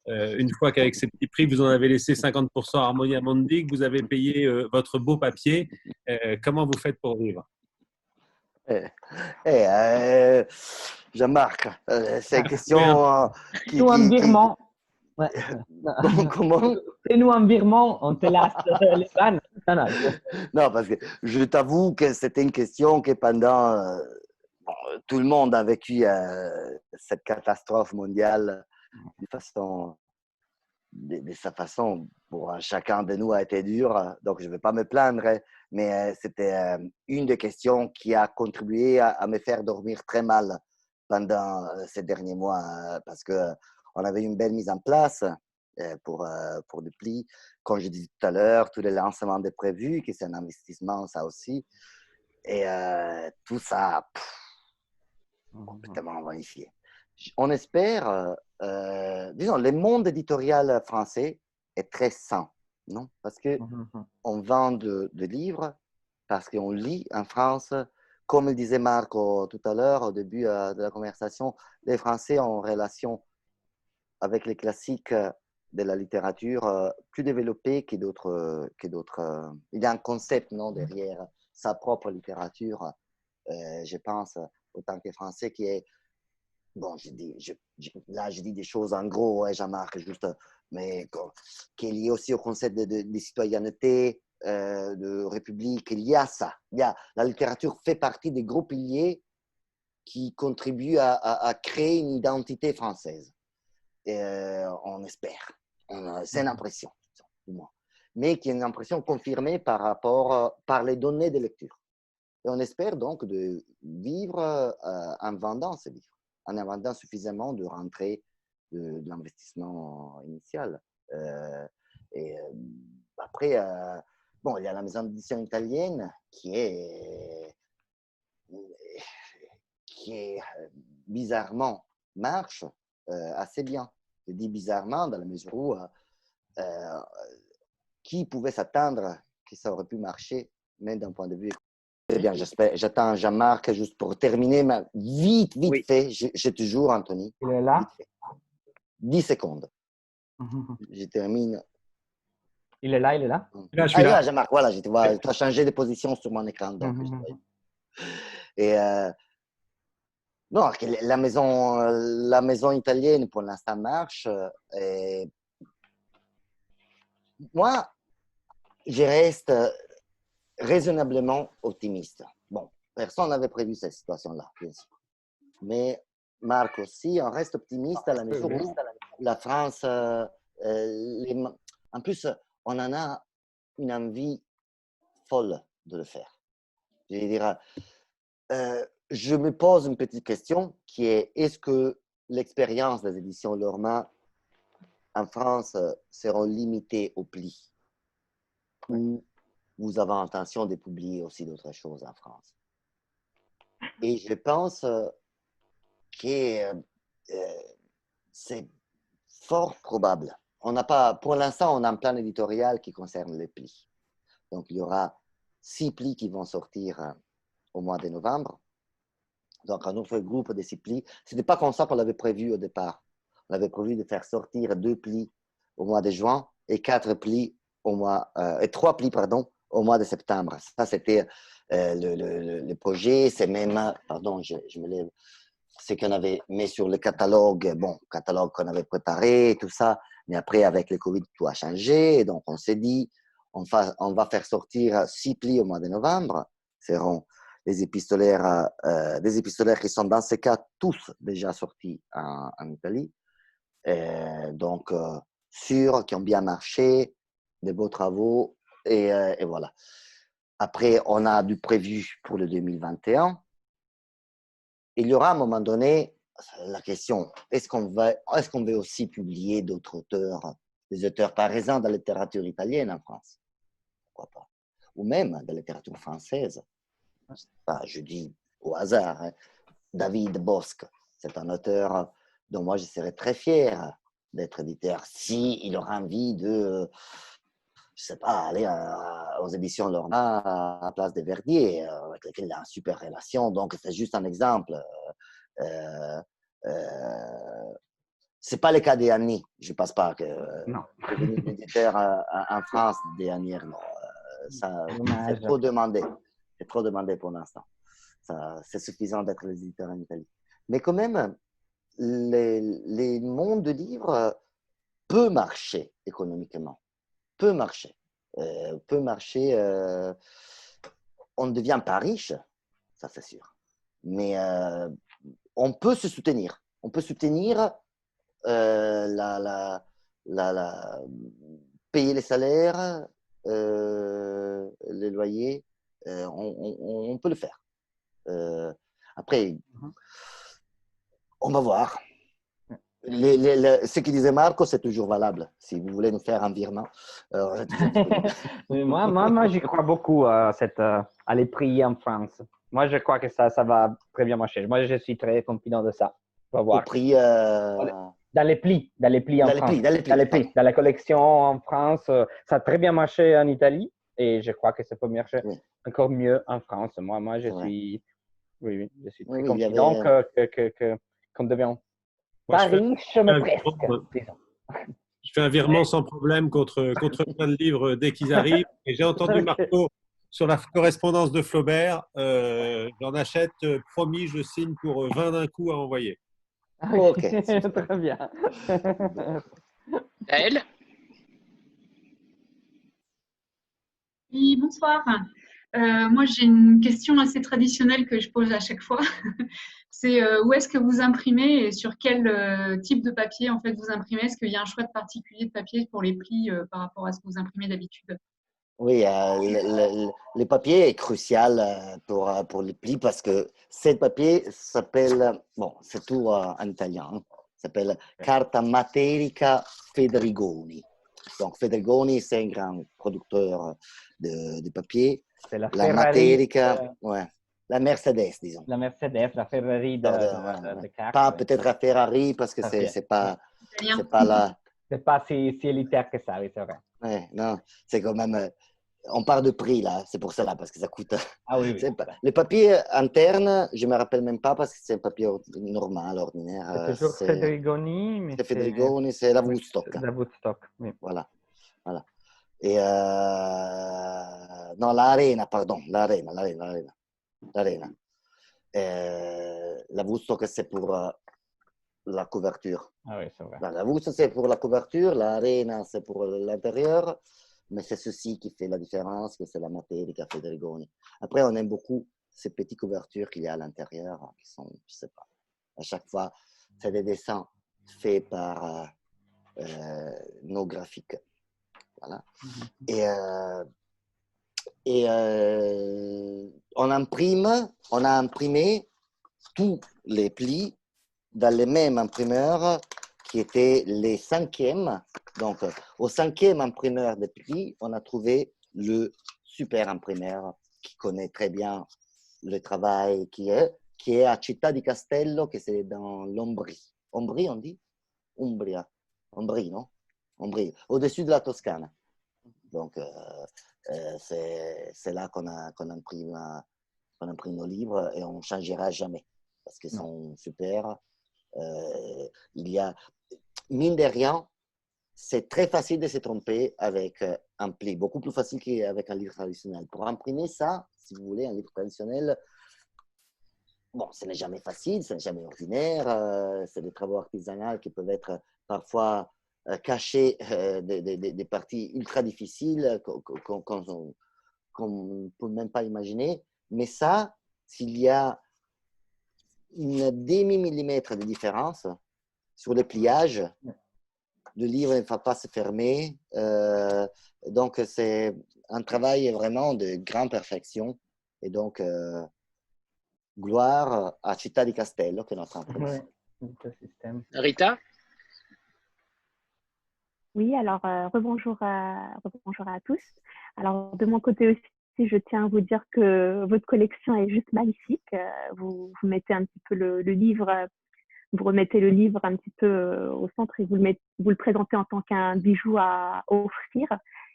une fois qu'avec ces petits prix, vous en avez laissé 50% à Harmonia Mundi, que vous avez payé votre beau papier, comment vous faites pour vivre? Jean-Marc, c'est une question qui... Nous, un virement. Ouais. Comment? Fais-nous un virement, on te laisse les vannes. Non, parce que je t'avoue que c'était une question que pendant... tout le monde a vécu cette catastrophe mondiale de sa façon. Pour chacun de nous a été dur, donc je ne vais pas me plaindre, mais c'était une des questions qui a contribué à me faire dormir très mal pendant ces derniers mois, parce qu'on avait une belle mise en place pour le pli. Comme je disais tout à l'heure, tous les lancements de prévus, que c'est un investissement, ça aussi. Et tout ça, complètement magnifié. On espère, disons, le monde éditorial français est très sain, non? Parce qu'on vend de livres, parce qu'on lit en France. Comme le disait Marco tout à l'heure, au début de la conversation, les Français ont une relation avec les classiques de la littérature plus développée que d'autres. Il y a un concept, non, derrière sa propre littérature, je pense, autant que Français, qui est... Bon, là, je dis des choses en gros, Jean-Marc, juste, mais qui est lié aussi au concept de citoyenneté, de République, il y a ça. La littérature fait partie des gros piliers qui contribuent à créer une identité française. Et, on espère. C'est une impression, du moins. Mais qui est une impression confirmée par les données de lecture. Et on espère donc de vivre en vendant ces livres, en vendant suffisamment de rentrée de l'investissement initial. Et après, bon, il y a la maison d'édition italienne qui est bizarrement marche assez bien. Je dis bizarrement dans la mesure où qui pouvait s'attendre que ça aurait pu marcher, même d'un point de vue. Eh bien, j'attends Jean-Marc juste pour terminer, mais vite Oui. fait, j'ai toujours Anthony. Il est là. Vite fait. 10 secondes. Je termine. Il est là, il est là. Là, je suis Là, là. Jean-Marc, voilà, tu as changé de position sur mon écran. Donc, et non, la maison italienne, pour l'instant, marche. Et moi, je reste raisonnablement optimiste. Bon, personne n'avait prévu cette situation-là, bien sûr. Mais Marc aussi, on reste optimiste à la mesure où la France, en plus, on en a une envie folle de le faire. Je veux dire, je me pose une petite question qui est-ce que l'expérience des éditions Lorma en France sera limitée au pli ou vous avez intention de publier aussi d'autres choses en France? Et je pense que c'est fort probable. On n'a pas, pour l'instant, on a un plan éditorial qui concerne les plis. Donc, il y aura 6 plis qui vont sortir au mois de novembre. Donc, un autre groupe de 6 plis. Ce n'était pas comme ça qu'on l'avait prévu au départ. On avait prévu de faire sortir 2 plis au mois de juin et 4 plis et 3 plis, pardon, au mois de septembre. Ça, c'était le projet. C'est même, pardon, je me lève, c'est qu'on avait mis sur le catalogue, catalogue qu'on avait préparé, tout ça. Mais après, avec le Covid, tout a changé. Et donc, on s'est dit, on va faire sortir 6 plis au mois de novembre. Ce seront des épistolaires qui sont dans ce cas tous déjà sortis en Italie. Donc, sûrs, qui ont bien marché, de beaux travaux. Et voilà. Après, on a du prévu pour le 2021. Il y aura à un moment donné la question, est-ce qu'on veut aussi publier d'autres auteurs, des auteurs par exemple de la littérature italienne en France? Pourquoi pas? Ou même de la littérature française. Je dis au hasard, hein. David Bosc, c'est un auteur dont moi je serais très fier d'être éditeur s'il aura envie de, je sais pas, aller aux éditions Lorma à la place de Verdier, avec lesquels il a une super relation. Donc, c'est juste un exemple. C'est pas le cas d'Annie. Je ne pense pas que devenir éditeur en France dernière, non. C'est trop demandé. C'est trop demandé pour l'instant. C'est suffisant d'être les éditeurs en Italie. Mais quand même, les mondes de livres peut marcher économiquement. Peut marcher. On ne devient pas riche, ça c'est sûr. Mais on peut se soutenir. On peut soutenir payer les salaires, les loyers. On peut le faire. Après, on va voir. Ce que disait Marco, c'est toujours valable. Si vous voulez nous faire un virement, moi, j'y crois beaucoup à les prix en France. Moi, je crois que ça va très bien marcher. Moi, je suis très confident de ça. On va voir. Au prix, dans les plis en France. Dans la collection en France, ça a très bien marché en Italie et je crois que ça peut marcher encore mieux en France. Moi, je suis très confident qu'on devient pas riche, mais presque. Je fais un virement sans problème contre plein de livres dès qu'ils arrivent. Et j'ai entendu Marco sur la correspondance de Flaubert. J'en achète, promis, je signe pour 20 d'un coup à envoyer. Ok, très bien. Elle? Oui, bonsoir. Moi, j'ai une question assez traditionnelle que je pose à chaque fois. C'est où est-ce que vous imprimez et sur quel type de papier en fait vous imprimez? Est-ce qu'il y a un choix de particulier de papier pour les plis par rapport à ce que vous imprimez d'habitude? Oui, le papier est crucial pour les plis parce que ce papier s'appelle, bon, c'est tout en italien, hein, s'appelle Carta Materica Federigoni. Donc, Federigoni, c'est un grand producteur de papier. C'est la La Ferrari, Materica, ouais, la Mercedes, disons. la Mercedes, la Ferrari Pardon, ouais, de ouais. cartes. Pas peut-être la Ferrari parce que Ok. c'est pas Italien. la. C'est pas si élitaire que ça, oui, c'est vrai. Ouais, non, c'est quand même. On parle de prix là, c'est pour cela, parce que ça coûte. Ah oui, oui. Le papier interne, je ne me rappelle même pas parce que c'est un papier normal, ordinaire. C'est toujours Federigoni, mais C'est Federigoni, c'est la oui, Woodstock. la Woodstock, oui. Voilà, voilà. Et non, l'Arena, pardon, l'Arena. La Woodstock, c'est pour la couverture. Ah oui, c'est vrai. La Woodstock, c'est pour la couverture, l'Arena, c'est pour l'intérieur. Mais c'est ceci qui fait la différence, que c'est la Materica Federigoni. Après, on aime beaucoup ces petites couvertures qu'il y a à l'intérieur, qui sont, je sais pas, à chaque fois, c'est des dessins faits par nos graphiques. Voilà. Et on a imprimé tous les plis dans les mêmes imprimeurs qui étaient les 5e. Donc, au 5e imprimeur de plis, on a trouvé le super imprimeur qui connaît très bien le travail qui est à Città di Castello, que c'est dans l'Ombrie. Ombrie, on dit? Umbria. Ombrie, non? Ombrie, au-dessus de la Toscane. Donc, c'est là qu'on imprime nos livres et on ne changera jamais parce qu'ils sont super. Il y a, mine de rien, c'est très facile de se tromper avec un pli, beaucoup plus facile qu'avec un livre traditionnel. Pour imprimer ça, si vous voulez, un livre traditionnel, bon, ce n'est jamais facile, ce n'est jamais ordinaire, c'est des travaux artisanaux qui peuvent être parfois cachés des parties ultra difficiles qu'on ne peut même pas imaginer. Mais ça, s'il y a une demi-millimètre de différence sur le pliage, le livre ne va pas se fermer. Donc, c'est un travail vraiment de grande perfection. Et donc, gloire à Città di Castello, qui est notre imprimeur. Rita? Oui, alors rebonjour à tous. Alors, de mon côté aussi, je tiens à vous dire que votre collection est juste magnifique. Vous mettez un petit peu le livre, vous remettez le livre un petit peu au centre et vous le présentez en tant qu'un bijou à offrir.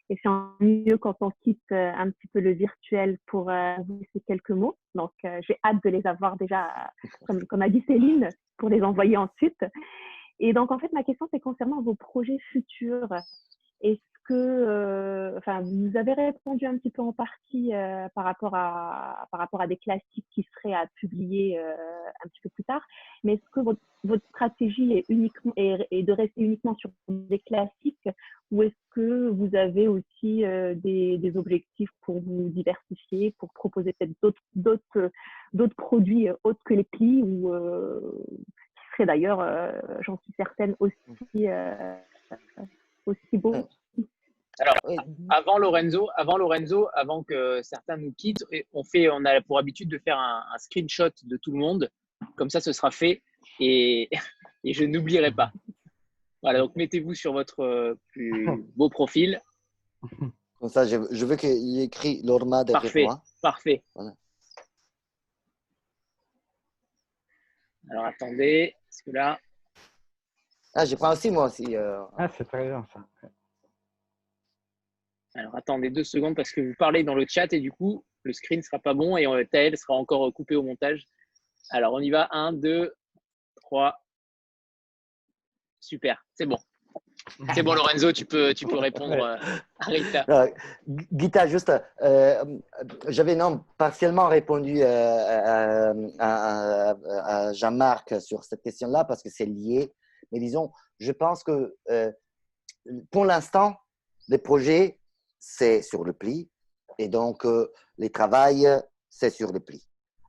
Et c'est mieux quand on quitte un petit peu le virtuel pour vous laisser quelques mots. Donc, j'ai hâte de les avoir déjà, comme a dit Céline, pour les envoyer ensuite. Et donc, en fait, ma question, c'est concernant vos projets futurs. Est-ce que, vous avez répondu un petit peu en partie par rapport à des classiques qui seraient à publier un petit peu plus tard, mais est-ce que votre stratégie est de rester uniquement sur des classiques ou est-ce que vous avez aussi des objectifs pour vous diversifier, pour proposer peut-être d'autres produits autres que les plis ou qui seraient d'ailleurs, j'en suis certaine, aussi beaux? Alors, avant Lorenzo, avant que certains nous quittent, on a pour habitude de faire un screenshot de tout le monde. Comme ça, ce sera fait et je n'oublierai pas. Voilà, donc mettez-vous sur votre plus beau profil. Comme ça, je veux qu'il y ait écrit Lorma derrière moi. Parfait. Voilà. Alors, attendez, parce que là… Ah, je prends aussi, moi aussi. Ah, c'est très bien, ça. Alors, attendez 2 secondes parce que vous parlez dans le chat et du coup, le screen ne sera pas bon et Taël sera encore coupé au montage. Alors, on y va. 1, 2, 3. Super, c'est bon. C'est bon, Lorenzo, tu peux répondre à Rita. Guita, juste, j'avais partiellement répondu à Jean-Marc sur cette question-là parce que c'est lié. Mais disons, je pense que pour l'instant, les projets, c'est sur le pli. Et donc, les travails, c'est sur le pli.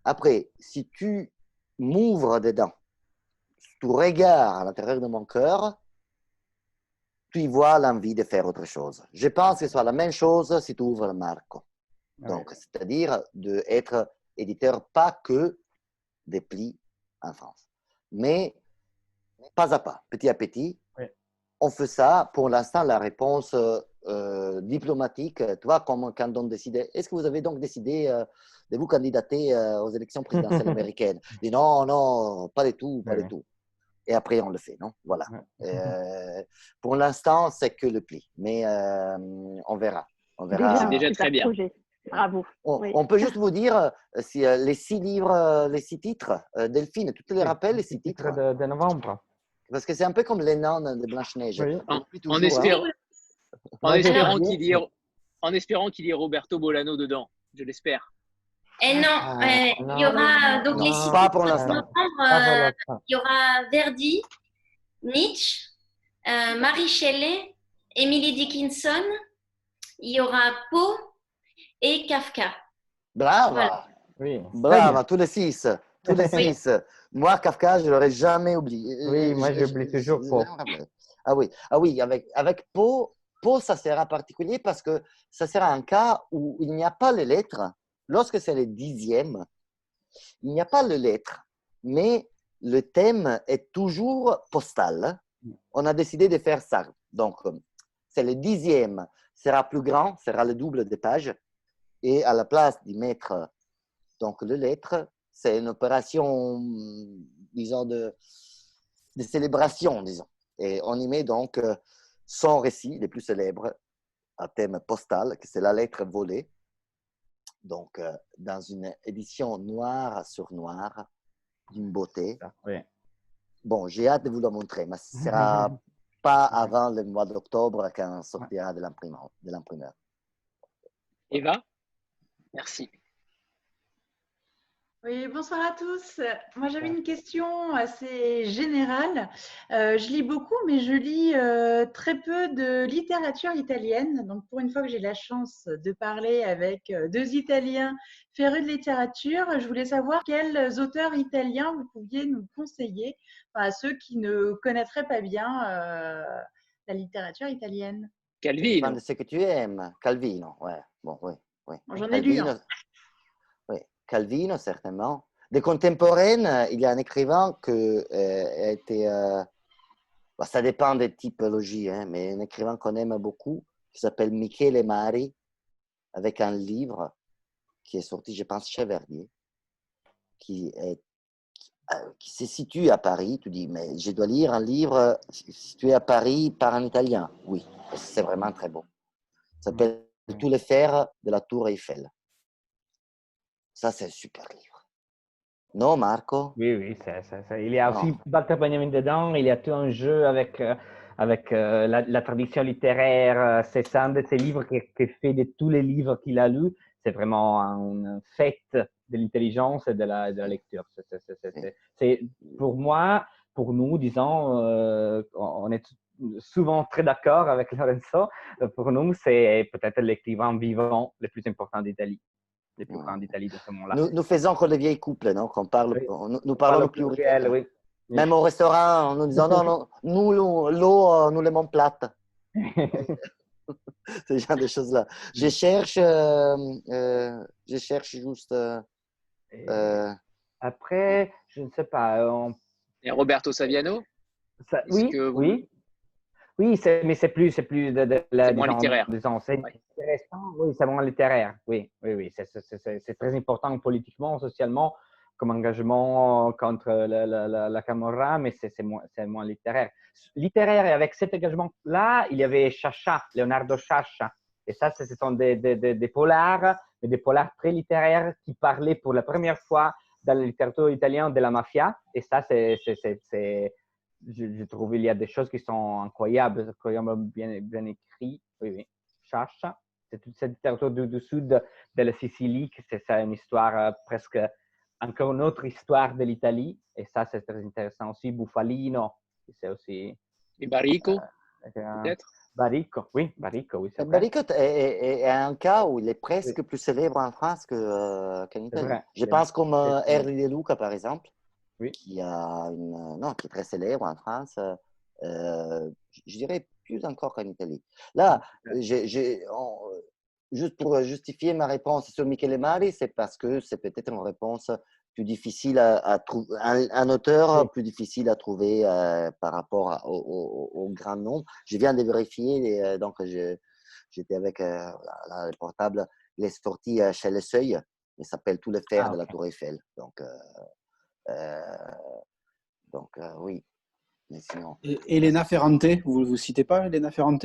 Après, si tu m'ouvres dedans, tu regardes à l'intérieur de mon cœur, tu y vois l'envie de faire autre chose. Je pense que ce soit la même chose si tu ouvres le Marco. Donc, c'est-à-dire d'être éditeur pas que des plis en France, mais pas à pas, petit à petit. On fait ça. Pour l'instant, la réponse diplomatique, tu vois, comme quand on décide, est-ce que vous avez donc décidé de vous candidater aux élections présidentielles américaines? Je dis non, non, pas du tout, pas du tout. Et après, on le fait, non? Voilà. Pour l'instant, c'est que le pli, mais on verra. On verra. C'est déjà très bien. Projet. Bravo. On peut juste vous dire si les 6 livres, les 6 titres, Delphine, tu te les rappelles, les 6 titres de novembre. Parce que c'est un peu comme les nains de Blanche-Neige. Oui. En espérant qu'il y ait Roberto Bolano dedans, je l'espère. Et non, il y aura donc les 6 pas pour l'instant. il y aura Verdi, Nietzsche, Marie Shelley, Emily Dickinson, il y aura Poe et Kafka. Brava. Voilà. Oui. Brava, tous les 6. Tous les 6. Moi, Kafka, je ne l'aurais jamais oublié. Oui, moi, j'oublie toujours Poe. Ah oui, avec Poe, ça sera particulier parce que ça sera un cas où il n'y a pas les lettres. Lorsque c'est le 10e, il n'y a pas les lettres, mais le thème est toujours postal. On a décidé de faire ça. Donc, c'est le 10e, sera plus grand, sera le double des pages. Et à la place d'y mettre donc, les lettres, c'est une opération, disons, de célébration, disons. Et on y met donc son récit, le plus célèbre, à thème postal, que c'est la lettre volée. Donc, dans une édition noir sur noir, d'une beauté. Bon, j'ai hâte de vous le montrer, mais ce ne sera pas avant le mois d'octobre quand on sortira de l'imprimeur. Eva, merci. Oui, bonsoir à tous. Moi, j'avais une question assez générale. Je lis beaucoup, mais je lis très peu de littérature italienne. Donc, pour une fois que j'ai la chance de parler avec 2 Italiens férus de littérature, je voulais savoir quels auteurs italiens vous pouviez nous conseiller, à ceux qui ne connaîtraient pas bien la littérature italienne. Calvino. De ce que tu aimes. Calvino, ouais. Bon, oui. J'en ai lu. Oui, Calvino, certainement. Des contemporaines, il y a un écrivain qui a été... ça dépend des typologies, hein, mais un écrivain qu'on aime beaucoup, qui s'appelle Michele Mari, avec un livre qui est sorti, je pense, chez Verdier, qui se situe à Paris. Tu dis, mais je dois lire un livre situé à Paris par un Italien. Oui, c'est vraiment très beau. Ça s'appelle Tous les fers de la Tour Eiffel. Ça, c'est un super livre. Non, Marco? Oui, il y a aussi Walter Benjamin dedans. Il y a tout un jeu avec la tradition littéraire. C'est un de ces livres qui fait de tous les livres qu'il a lus. C'est vraiment une fête de l'intelligence et de la lecture. C'est pour moi, pour nous, disons, on est souvent très d'accord avec Lorenzo. Pour nous, c'est peut-être l'écrivain vivant le plus important d'Italie. Les plus grands d'Italie de ce moment-là. Nous faisons comme les vieilles couples, non? Nous parlons le pluriel. Oui. Même au restaurant, nous disons non, nous, l'eau, nous l'aimons plate. Ce genre de choses-là. Je cherche juste... Après, je ne sais pas. Et Roberto Saviano? Oui, mais c'est plus moins littéraire. C'est intéressant, oui, c'est moins littéraire. Oui. C'est très important politiquement, socialement, comme engagement contre la Camorra, mais c'est moins littéraire. Littéraire, et avec cet engagement-là, il y avait Sciascia, Leonardo Sciascia. Et ça, ce sont des polars, mais des polars très littéraires qui parlaient pour la première fois dans la littérature italienne de la mafia. Et ça, je trouve qu'il y a des choses qui sont incroyables bien écrites. Oui. Sciascia, c'est toute cette littérature du sud de la Sicile, c'est ça une histoire presque, encore une autre histoire de l'Italie. Et ça, c'est très intéressant aussi. Bufalino, c'est aussi... Et Barrico, peut-être? Baricco, oui, c'est vrai. Baricco est un cas où il est Oui, presque plus célèbre en France qu'en c'est Italie. vrai. Je pense comme C'est- Erli De Luca, par exemple, Oui, qui non, qui est très célèbre en France. Je dirais plus encore qu'en Italie. Là, juste pour justifier ma réponse sur Michele Mari, c'est parce que c'est peut-être une réponse plus difficile à trouver, un auteur oui. plus difficile à trouver par rapport au grand nombre. Je viens de vérifier, et, donc j'étais avec le portable, il est sorti chez Le Seuil, il s'appelle Tous les fers Ah, de la ok. Tour Eiffel. Euh, oui, mais sinon. Et Elena Ferrante, vous ne citez pas Elena Ferrante?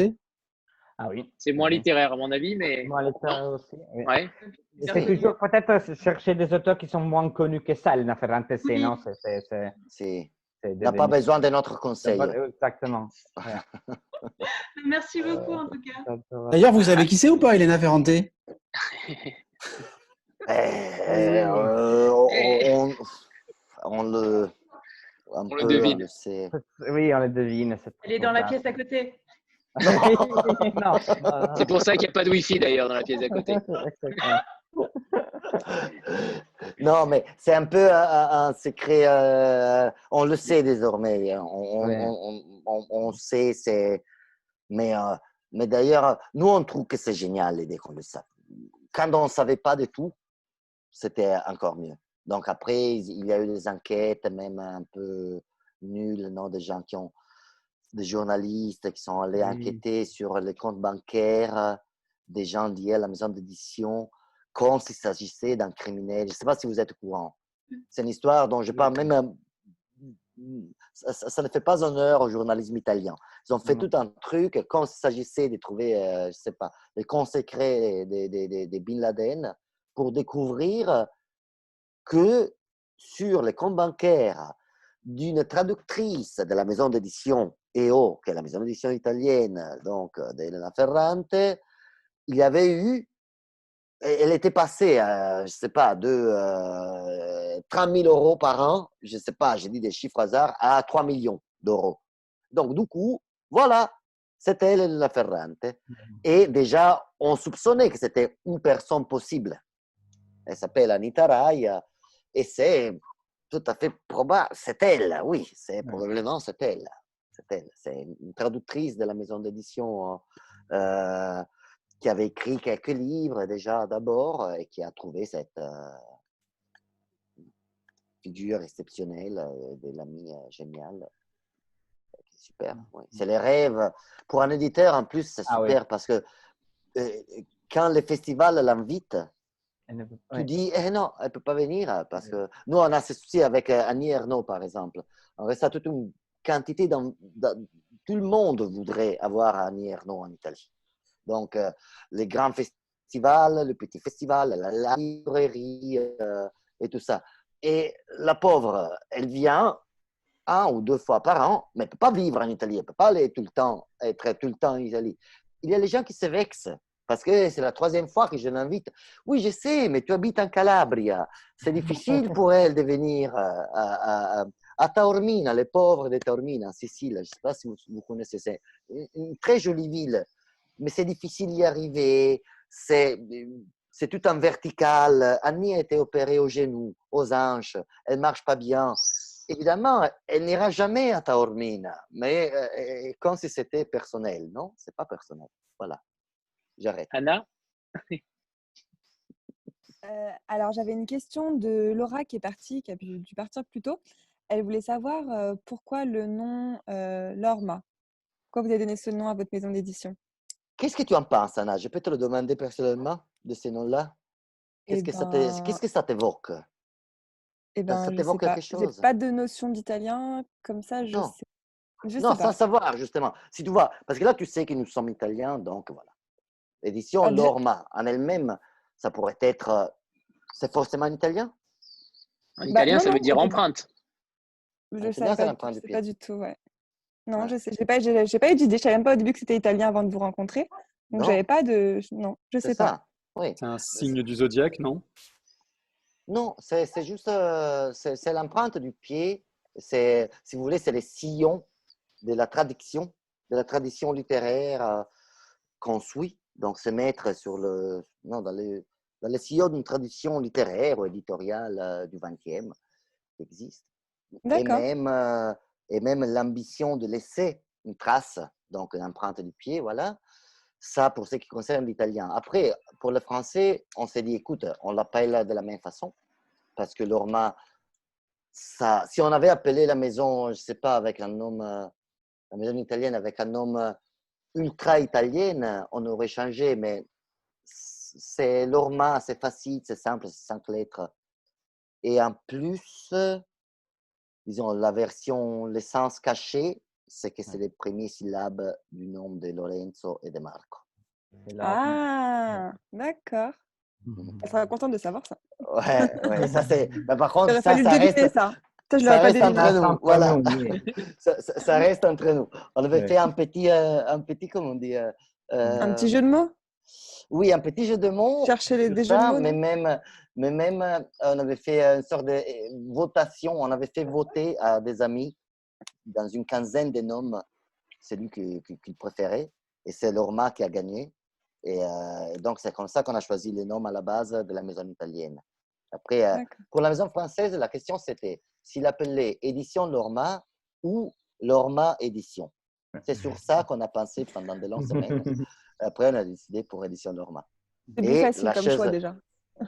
Ah oui, C'est moins oui. littéraire, à mon avis, mais Moi, non? ça aussi. Oui. Ouais. Et Bien c'est connu. toujours peut-être chercher des auteurs qui sont moins connus que ça, Elena Ferrante, Oui. non? C'est C'est n'a pas devenu. besoin de notre conseil. Exactement. Ouais. Merci beaucoup en tout cas. D'ailleurs, vous savez qui c'est ou pas, Elena Ferrante? On le, un On le peu, on devine. le sait. Oui, on le devine. C'est Elle est dans la pièce à côté. Non, C'est pour ça qu'il n'y a pas de Wi-Fi d'ailleurs dans la pièce d'à côté. Exactement. Non, mais c'est un peu un secret. On le sait désormais. Ouais. On sait. Mais d'ailleurs, nous, on trouve que c'est génial l'idée qu'on le sache. Quand on ne savait pas du tout, c'était encore mieux. Donc après, il y a eu des enquêtes, même un peu nulles, non, des journalistes qui sont allés enquêter sur les comptes bancaires des gens liés à la maison d'édition, comme s'il s'agissait d'un criminel. Je ne sais pas si vous êtes au courant. C'est une histoire dont je parle même. Ça ne fait pas honneur au journalisme italien. Ils ont fait tout un truc comme s'il s'agissait de trouver, je ne sais pas, les comptes secrets des Bin Laden pour découvrir que sur les comptes bancaires d'une traductrice de la maison d'édition EO, qui est la maison d'édition italienne, donc d'Elena Ferrante, il y avait eu, elle était passée, je ne sais pas, de 30 000 euros par an, je ne sais pas, j'ai dit des chiffres hasard, à 3 millions d'euros. Donc, du coup, voilà, c'était Elena Ferrante. Et déjà, on soupçonnait que c'était une personne possible. Elle s'appelle Anita Rai et c'est tout à fait probable. C'est elle, oui, probablement c'est elle. C'est elle. C'est une traductrice de la maison d'édition qui avait écrit quelques livres déjà d'abord et qui a trouvé cette figure exceptionnelle de l'ami génial. Super. Oui. C'est les rêves. Pour un éditeur, en plus, c'est super parce que quand le festival l'invite, tu dis, non, elle ne peut pas venir parce que nous, on a ce souci avec Annie Ernaux, par exemple. On reste à toute une quantité, tout le monde voudrait avoir Annie Ernaux en Italie. Donc, les grands festivals, le petit festival, la librairie et tout ça. Et la pauvre, elle vient 1 ou 2 fois par an, mais elle ne peut pas vivre en Italie, elle ne peut pas aller tout le temps, être tout le temps en Italie. Il y a les gens qui se vexent parce que c'est la 3e fois que je l'invite. Oui, je sais, mais tu habites en Calabria. C'est difficile pour elle de venir à Taormina, les pauvres de Taormina, en Sicile. Je ne sais pas si vous connaissez, c'est une très jolie ville, mais c'est difficile d'y arriver. C'est tout en vertical. Annie a été opérée au genou, aux hanches. Elle ne marche pas bien. Évidemment, elle n'ira jamais à Taormina, mais comme si c'était personnel. Non, ce n'est pas personnel. Voilà. J'arrête. Anna? Alors, j'avais une question de Laura qui a dû partir plus tôt. Elle voulait savoir pourquoi le nom Lorma. Pourquoi vous avez donné ce nom à votre maison d'édition? Qu'est-ce que tu en penses, Anna? Je peux te le demander personnellement de ces noms-là? Qu'est-ce que ça t'évoque? Ça Je t'évoque sais pas. quelque J'ai chose? pas de notion d'italien comme ça. Je Non. sais. Je Non, sais sans pas. savoir, justement. Si tu vois, parce que là, tu sais que nous sommes italiens, donc voilà. L'édition Lorma, en elle-même, ça pourrait être... c'est forcément en italien? En italien, ça veut dire empreinte. Je savais pas, l'empreinte je du sais pied. pas du tout, ouais. Non, Ouais. je sais, j'ai pas eu d'idée. Je savais même pas au début que c'était italien avant de vous rencontrer. Donc, Non. j'avais pas de. Non, je sais pas. Ça, oui. C'est un signe du zodiaque, non? Non, c'est juste c'est l'empreinte du pied. Si vous voulez, c'est les sillons de la traduction de la tradition littéraire qu'on suit. Donc, se mettre sur dans le sillon d'une tradition littéraire ou éditoriale du XXe qui existe. D'accord. Et même l'ambition de laisser une trace, donc une empreinte du pied, voilà. Ça, pour ce qui concerne l'italien. Après, pour le français, on s'est dit, écoute, on l'appelle de la même façon, parce que l'Orma, ça, si on avait appelé la maison, je ne sais pas, avec un nom, la maison italienne avec un nom ultra italienne, on aurait changé, mais c'est l'Orma, c'est facile, c'est simple, c'est 5 lettres. Et en plus, disons, la version, l'essence cachée, c'est que c'est les premières syllabes du nom de Lorenzo et de Marco. Ah, d'accord. On sera content de savoir ça. Ouais, ça c'est. Mais par contre, J'aurais fallu le deviner, ça. Ça, je l'aurais pas deviné. Entre nous. Voilà. Ça reste entre nous. On avait fait un petit, comment on dit un petit jeu de mots. Oui, un petit jeu de mots. Chercher des jeux de mots. Mais même, on avait fait une sorte de votation. On avait fait voter à des amis dans une quinzaine de noms, celui qu'ils préféraient. Et c'est l'Orma qui a gagné. Et donc, c'est comme ça qu'on a choisi les noms à la base de la maison italienne. Après, pour la maison française, la question c'était s'il appelait Édition Lorma ou Lorma Édition. C'est sur ça qu'on a pensé pendant de longues semaines. Après, on a décidé pour Édition Lorma. C'est plus facile comme choix déjà.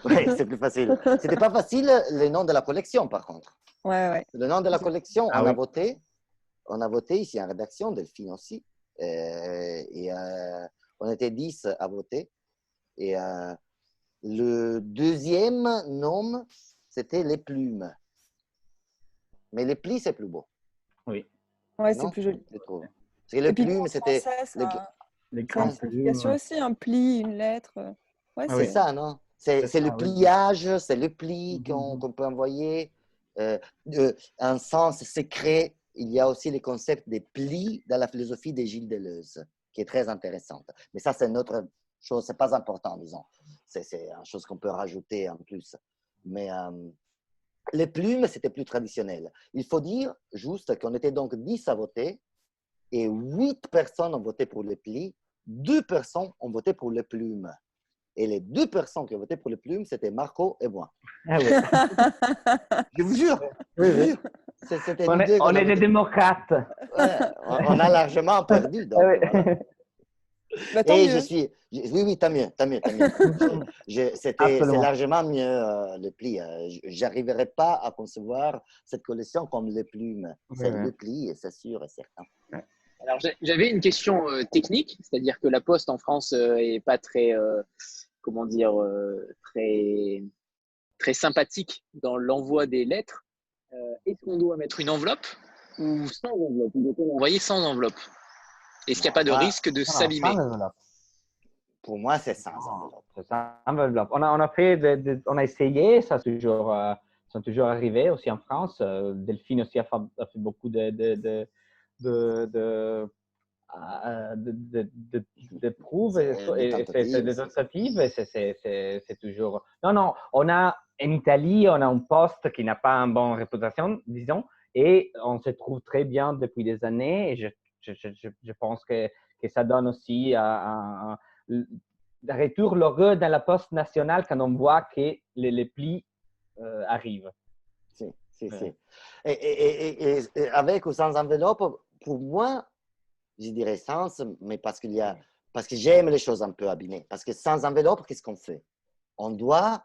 Oui, c'est plus facile. C'était pas facile le nom de la collection, par contre. Ouais. Le nom de la collection, on a voté. On a voté ici en rédaction, Delphine aussi. On était 10 à voter. Et le deuxième nom, c'était les plumes. Mais les plis, c'est plus beau. Oui. Ouais, c'est plus joli. Je trouve. Parce que les plumes, c'était. Les grandes significations aussi, un pli, une lettre. Ouais, c'est ça, non? C'est le pliage, c'est le pli qu'on peut envoyer. Un sens secret. Il y a aussi le concept des plis dans la philosophie de Gilles Deleuze, qui est très intéressante. Mais ça, c'est une autre chose, c'est pas important, disons. C'est une chose qu'on peut rajouter en plus. Mais les plumes, c'était plus traditionnel. Il faut dire juste qu'on était donc 10 à voter et 8 personnes ont voté pour les plis, 2 personnes ont voté pour les plumes. Et les 2 personnes qui ont voté pour les plumes, c'était Marco et moi. Ah oui. Je vous jure. Oui. On est des démocrates. Ouais, on a largement perdu. Donc, voilà. Et je suis. Oui, tant mieux. C'est largement mieux le pli. J'arriverai pas à concevoir cette collection comme les plumes. C'est le pli, c'est sûr et certain. Alors, j'avais une question technique, c'est-à-dire que la Poste en France est pas très, très sympathique dans l'envoi des lettres. Est-ce qu'on doit mettre une enveloppe ou sans enveloppe? On doit envoyer sans enveloppe. Est-ce qu'il n'y a pas de risque de s'abîmer? Pour moi, c'est sans enveloppe. C'est sans enveloppe. On a essayé, ça sont toujours arrivé aussi en France. Delphine aussi a fait beaucoup de prouves et des tentatives. C'est toujours. Non, on a en Italie, on a un poste qui n'a pas une bonne réputation, disons, et on se trouve très bien depuis des années. Et je pense que ça donne aussi un retour heureux dans la poste nationale quand on voit que les plis arrivent. Si. Et avec ou sans enveloppe, pour moi, je dirais sans, mais parce que j'aime les choses un peu abîmées. Parce que sans enveloppe, qu'est-ce qu'on fait? On doit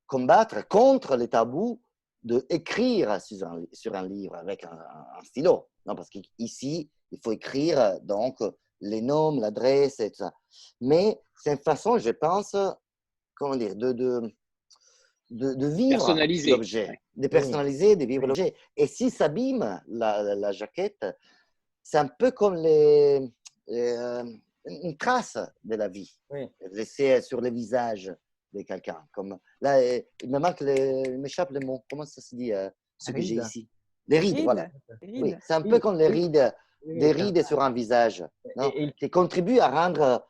combattre contre les tabous d'écrire sur un livre avec un stylo. Non, parce qu'ici, il faut écrire donc les noms, l'adresse et tout ça. Mais c'est une façon, je pense, comment dire, de vivre l'objet, de personnaliser, de vivre l'objet. Et si s'abîme la jaquette, c'est un peu comme une trace de la vie, laissée sur le visage de quelqu'un. Comme là, il m'échappe le mot. Comment ça se dit ce que j'ai ici? Les rides, voilà. Oui, c'est un peu comme les rides, des rides sur un visage, non? Qui contribuent à rendre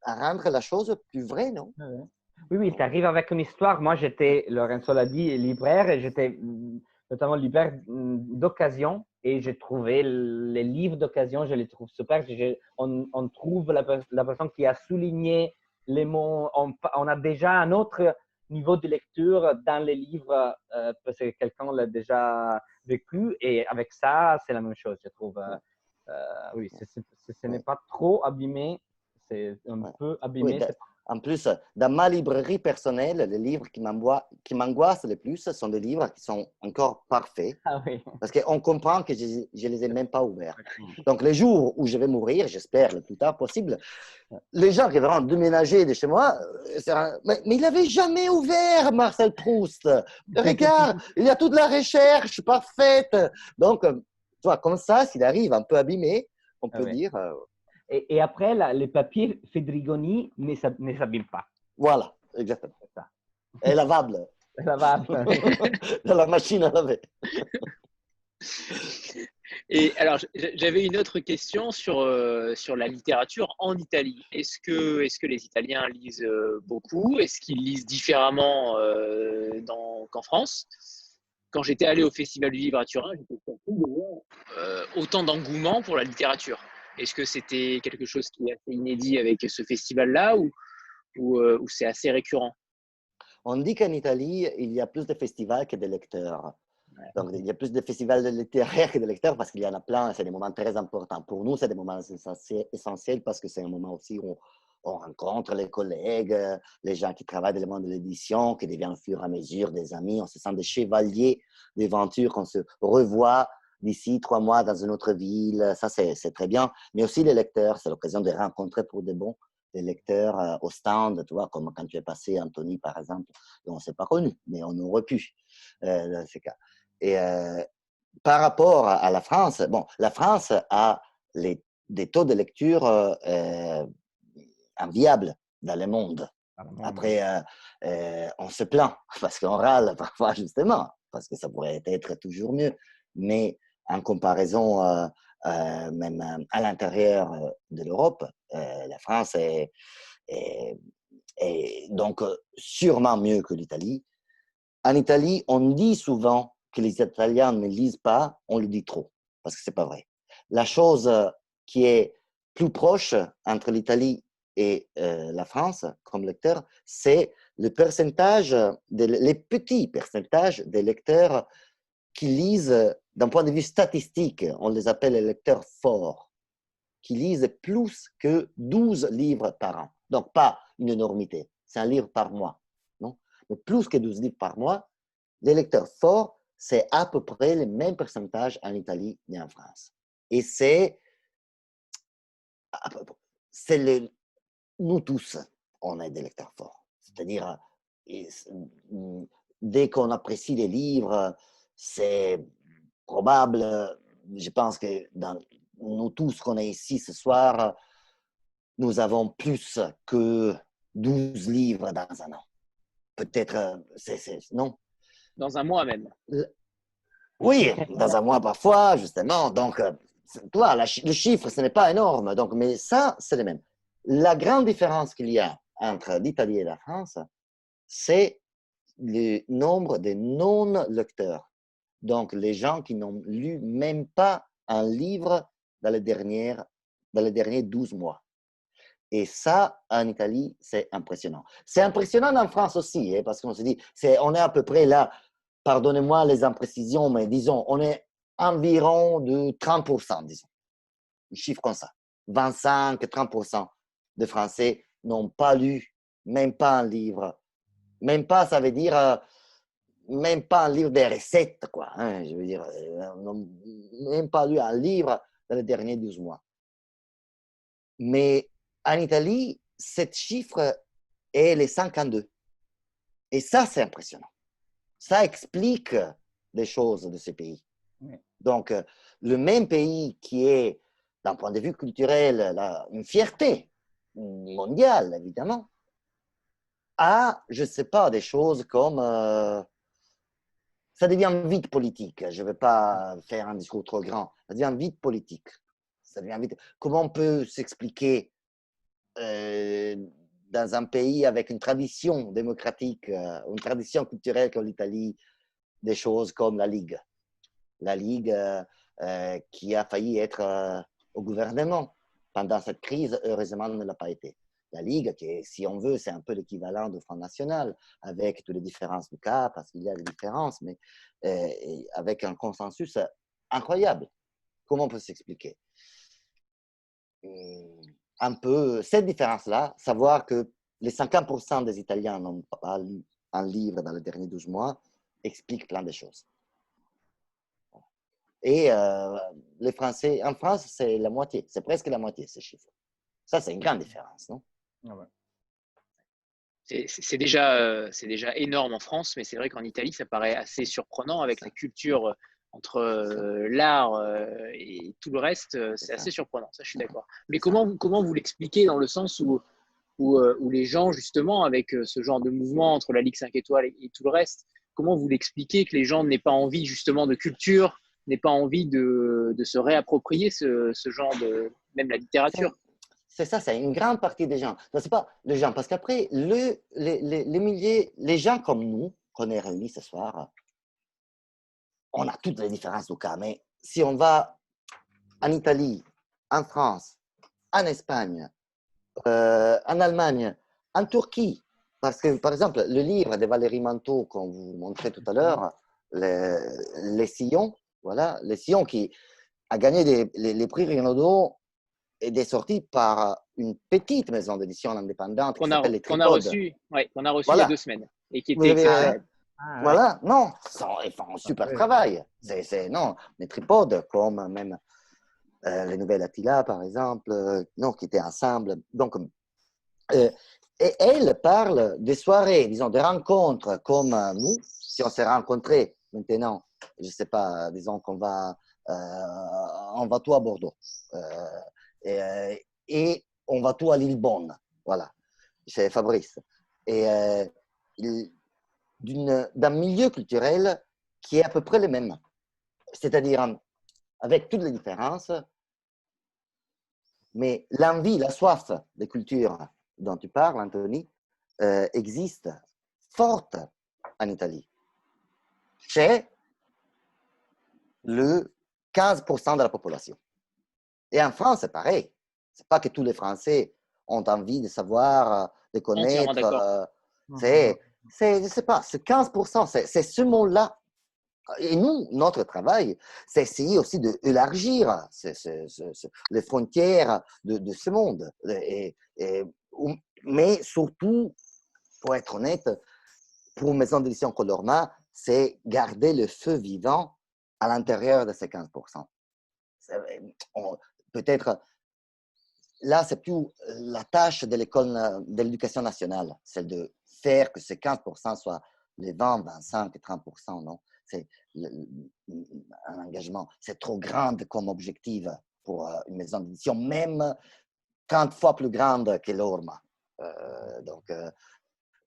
la chose plus vraie, non? Oui, tu arrives avec une histoire. Moi, Lorenzo l'a dit, libraire, et j'étais notamment libraire d'occasion. et j'ai trouvé les livres d'occasion, je les trouve super. On trouve la personne qui a souligné les mots. On a déjà un autre niveau de lecture dans les livres parce que quelqu'un l'a déjà vécu. Et avec ça, c'est la même chose, je trouve. Oui, ce n'est pas trop abîmé, c'est un peu abîmé. Oui, en plus, dans ma librairie personnelle, les livres qui m'angoissent le plus sont des livres qui sont encore parfaits. Ah oui. Parce qu'on comprend que je ne les ai même pas ouverts. Donc, les jours où je vais mourir, j'espère le plus tard possible, les gens qui vont déménager de chez moi, mais il n'avait jamais ouvert Marcel Proust. Regarde, il y a toute la recherche parfaite. Donc, tu vois, comme ça, s'il arrive un peu abîmé, on peut dire... Et après, les papiers Fedrigoni ne s'abîment pas. Voilà, exactement. Ça. Et lavable. Lavable. Dans la machine à laver. Et alors, j'avais une autre question sur la littérature en Italie. Est-ce que les Italiens lisent beaucoup? Est-ce qu'ils lisent différemment qu'en France? Quand j'étais allé au Festival du Livre à Turin, j'étais surpris de voir autant d'engouement pour la littérature. Est-ce que c'était quelque chose qui est assez inédit avec ce festival-là ou c'est assez récurrent? On dit qu'en Italie, il y a plus de festivals que de lecteurs. Donc, il y a plus de festivals littéraires que de lecteurs parce qu'il y en a plein. C'est des moments très importants. Pour nous, c'est des moments essentiels parce que c'est un moment aussi où on rencontre les collègues, les gens qui travaillent dans le monde de l'édition, qui deviennent au fur et à mesure des amis. On se sent des chevaliers d'aventure, qu'on se revoit d'ici 3 mois dans une autre ville. Ça, c'est très bien. Mais aussi les lecteurs, c'est l'occasion de rencontrer pour de bon des lecteurs au stand, tu vois, comme quand tu es passé, Anthony, par exemple, et on ne s'est pas connu, mais on aurait pu, dans ces cas. Et par rapport à la France, bon, la France a des taux de lecture enviables dans le monde. Après, on se plaint parce qu'on râle parfois, justement, parce que ça pourrait être toujours mieux. Mais en comparaison, même à l'intérieur de l'Europe, la France est donc sûrement mieux que l'Italie. En Italie, on dit souvent que les Italiens ne lisent pas, on le dit trop, parce que ce n'est pas vrai. La chose qui est plus proche entre l'Italie et la France, comme lecteur, c'est le pourcentage, les petits pourcentages des lecteurs qui lisent d'un point de vue statistique, on les appelle les lecteurs forts, qui lisent plus que 12 livres par an. Donc, pas une énormité, c'est un livre par mois. Non? Mais plus que 12 livres par mois, les lecteurs forts, c'est à peu près le même pourcentage en Italie et en France. Et c'est nous tous, on est des lecteurs forts. C'est-à-dire, dès qu'on apprécie les livres, c'est probable, je pense que dans nous tous qu'on est ici ce soir, nous avons plus que 12 livres dans un an. Peut-être, non? Dans un mois même. Oui, dans un mois parfois, justement. Donc, toi, le chiffre, ce n'est pas énorme. Donc, mais ça, c'est le même. La grande différence qu'il y a entre l'Italie et la France, c'est le nombre de non-lecteurs. Donc, les gens qui n'ont lu même pas un livre dans les derniers 12 mois. Et ça, en Italie, c'est impressionnant. C'est impressionnant en France aussi, hein, parce qu'on se dit, on est à peu près là, pardonnez-moi les imprécisions, mais disons, on est environ de 30%, disons. Un chiffre comme ça. 25-30% de Français n'ont pas lu, même pas un livre. Même pas, ça veut dire, même pas un livre des recettes, quoi. Hein, je veux dire, n'ont même pas lu un livre dans les derniers 12 mois. Mais en Italie, ce chiffre est les 52. Et ça, c'est impressionnant. Ça explique les choses de ce pays. Oui. Donc, le même pays qui est, d'un point de vue culturel, une fierté mondiale, évidemment, a, je ne sais pas, des choses comme... ça devient vite politique. Je ne vais pas faire un discours trop grand. Ça devient vite politique. Ça devient vite... Comment on peut s'expliquer dans un pays avec une tradition démocratique, une tradition culturelle comme l'Italie, des choses comme la Ligue. La Ligue, qui a failli être au gouvernement pendant cette crise. Heureusement, ne l'a pas été. La Ligue, qui, si on veut, c'est un peu l'équivalent du Front National, avec toutes les différences du cas, parce qu'il y a des différences, mais avec un consensus incroyable. Comment on peut s'expliquer? Un peu cette différence-là, savoir que les 50% des Italiens n'ont pas lu un livre dans les derniers 12 mois, explique plein de choses. Et les Français, en France, c'est la moitié, c'est presque la moitié, ces chiffres. Ça, c'est une grande différence, non? C'est déjà énorme en France, mais c'est vrai qu'en Italie, ça paraît assez surprenant avec la culture entre l'art et tout le reste. C'est assez surprenant, ça je suis d'accord. Mais comment vous l'expliquez dans le sens où les gens, justement, avec ce genre de mouvement entre la Ligue 5 étoiles et tout le reste, comment vous l'expliquez que les gens n'aient pas envie justement de culture, n'aient pas envie de se réapproprier ce genre de… même la littérature? C'est ça, c'est une grande partie des gens. Ce n'est pas les gens, parce qu'après, les milliers, les gens comme nous, qu'on est réunis ce soir, on a toutes les différences du cas. Mais si on va en Italie, en France, en Espagne, en Allemagne, en Turquie, parce que, par exemple, le livre de Valérie Manteau, qu'on vous montrait tout à l'heure, Les Sillons, voilà, Les Sillons qui a gagné les prix Renaudot et est sorti par une petite maison d'édition indépendante qui s'appelle Les qu'on a Tripodes. reçu voilà. Il y Voilà. a 2 semaines et qui Vous était avez, exceptionnel. voilà, non, ils font un super travail. Non, les Tripodes, comme même les Nouvelles Attila, par exemple, non, qui étaient ensemble. Donc, et elle parle des soirées, disons, des rencontres comme nous, si on s'est rencontrés maintenant, je ne sais pas, disons qu'on va, on va tout à Bordeaux. Et on va tout à Lillebonne, voilà, chez Fabrice. Et d'un milieu culturel qui est à peu près le même. C'est-à-dire, avec toutes les différences, mais l'envie, la soif de culture dont tu parles, Anthony, existe forte en Italie. Chez le 15% de la population. Et en France, c'est pareil. C'est pas que tous les Français ont envie de savoir, de connaître. Je sais pas, c'est 15%, c'est ce mot-là. Et nous, notre travail, c'est essayer aussi d'élargir les frontières de ce monde. Mais surtout, pour être honnête, pour une maison d'édition Colorma, c'est garder le feu vivant à l'intérieur de ces 15%. Peut-être, là, c'est plus la tâche de l'école de l'éducation nationale, celle de faire que ces 15% soient les 20, 25 et 30%, non? C'est un engagement, c'est trop grand comme objectif pour une maison d'édition, même 30 fois plus grande que l'Orma. Donc,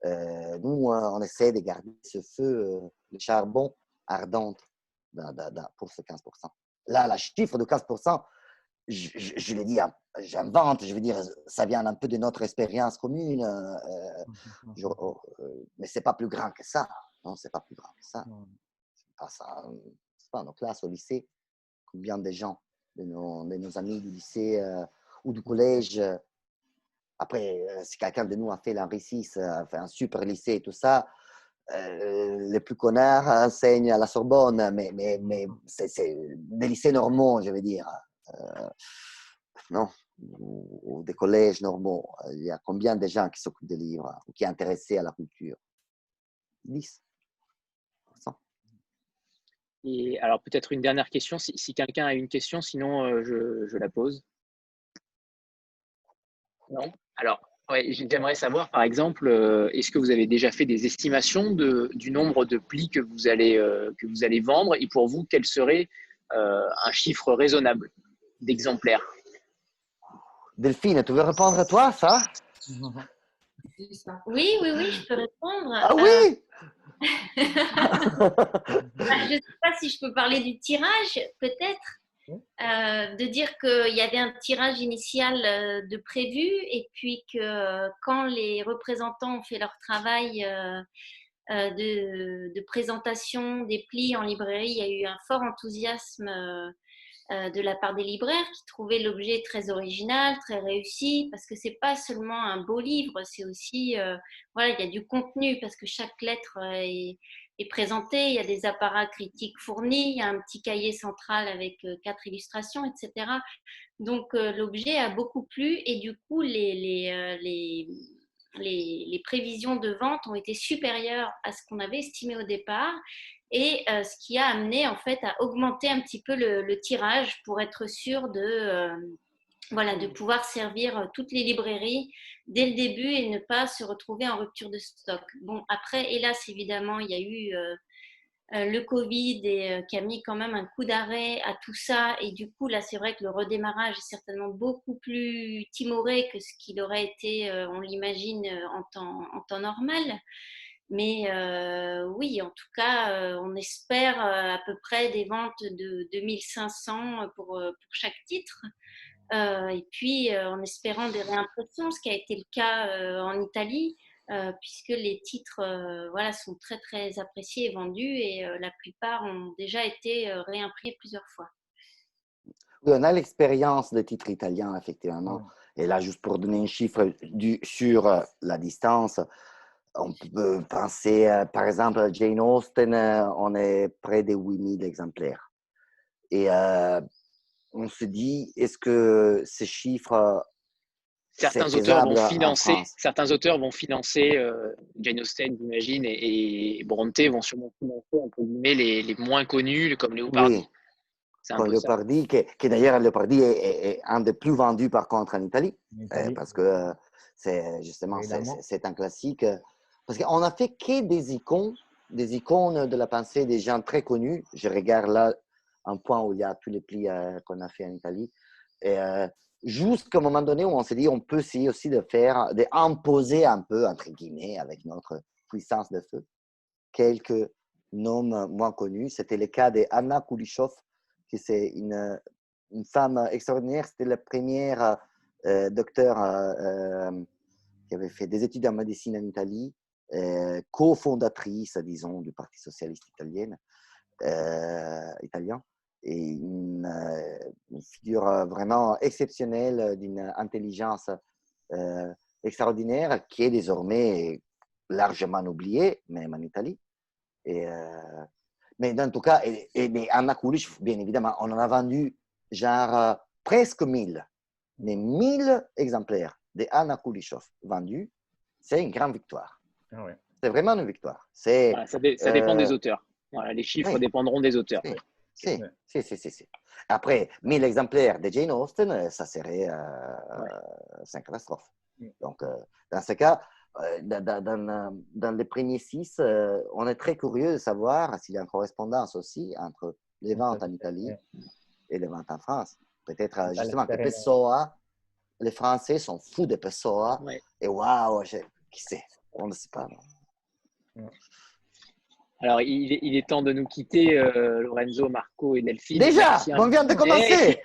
nous, on essaie de garder ce feu, le charbon ardent pour ce 15%. Là, le chiffre de 15%, je l'ai dit, j'invente, je veux dire, ça vient un peu de notre expérience commune, mais ce n'est pas plus grand que ça. Non, c'est pas plus grand que ça. C'est pas nos classes au lycée, combien de gens, de nos amis du lycée ou du collège. Après, si quelqu'un de nous a fait l'Henri VI, a fait un super lycée et tout ça, les plus connards enseignent à la Sorbonne, mais c'est des lycées normaux, je veux dire. Non, ou des collèges normaux. Il y a combien de gens qui s'occupent des livres ou qui sont intéressés à la culture? 10. Et alors, peut-être une dernière question, si quelqu'un a une question, sinon je la pose. Non? Alors, ouais, j'aimerais savoir, par exemple, est-ce que vous avez déjà fait des estimations du nombre de plis que vous allez vendre et pour vous, quel serait un chiffre raisonnable d'exemplaires? Delphine, tu veux répondre à toi, ça? Oui, je peux répondre. Ah oui! Je ne sais pas si je peux parler du tirage, peut-être. De dire qu'il y avait un tirage initial de prévu et puis que quand les représentants ont fait leur travail de présentation des plis en librairie, il y a eu un fort enthousiasme de la part des libraires qui trouvaient l'objet très original, très réussi, parce que c'est pas seulement un beau livre, c'est aussi, voilà, il y a du contenu parce que chaque lettre est présentée, il y a des apparats critiques fournis, il y a un petit cahier central avec 4 illustrations, etc. Donc l'objet a beaucoup plu et du coup les prévisions de vente ont été supérieures à ce qu'on avait estimé au départ. Et ce qui a amené en fait à augmenter un petit peu le tirage pour être sûr de pouvoir servir toutes les librairies dès le début et ne pas se retrouver en rupture de stock. Bon, après, hélas, évidemment, il y a eu le Covid qui a mis quand même un coup d'arrêt à tout ça. Et du coup, là, c'est vrai que le redémarrage est certainement beaucoup plus timoré que ce qu'il aurait été, on l'imagine, en temps normal. Mais oui, en tout cas, on espère à peu près des ventes de 2500 pour chaque titre. Et puis, en espérant des réimpressions, ce qui a été le cas en Italie, puisque les titres voilà, sont très, très appréciés et vendus et la plupart ont déjà été réimprimés plusieurs fois. Oui, on a l'expérience des titres italiens, effectivement. Et là, juste pour donner un chiffre sur la distance, on peut penser, par exemple, à Jane Austen, on est près des 8000 exemplaires. Et on se dit, est-ce que ces chiffres, certains auteurs vont financer Jane Austen, j'imagine, et Bronte vont sûrement financer, entre guillemets, les moins connus, comme Leopardi. Oui, comme Leopardi, qui d'ailleurs, Leopardi est un des plus vendus, par contre, en Italie. Parce que c'est justement, c'est un classique. Parce qu'on a fait que des icônes de la pensée des gens très connus. Je regarde là un point où il y a tous les plis qu'on a fait en Italie. Et jusqu'à un moment donné où on s'est dit, on peut essayer aussi d'imposer un peu, entre guillemets, avec notre puissance de feu, quelques noms moins connus. C'était le cas d'Anna Kulishov, qui c'est une femme extraordinaire. C'était la première docteure qui avait fait des études en médecine en Italie, cofondatrice, disons, du Parti socialiste italien, et une figure vraiment exceptionnelle, d'une intelligence extraordinaire, qui est désormais largement oubliée, même en Italie. Mais en tout cas, Anna Kulish, bien évidemment, on en a vendu genre presque 1000, mais 1000 exemplaires de Anna Kulishov vendus, c'est une grande victoire. Ah ouais. C'est vraiment une victoire. Voilà, ça dépend des auteurs. Voilà, les chiffres dépendront des auteurs. Si. Après, 1000 exemplaires de Jane Austen, ça serait c'est une catastrophe. Donc, dans ce cas, dans les premiers 6, on est très curieux de savoir s'il y a une correspondance aussi entre les ventes en Italie et les ventes en France. Peut-être justement que Pessoa, les Français sont fous de Pessoa. Et waouh, qui sait? On ne sait pas. Alors, il est temps de nous quitter, Lorenzo, Marco et Delphine. Déjà, on vient de commencer.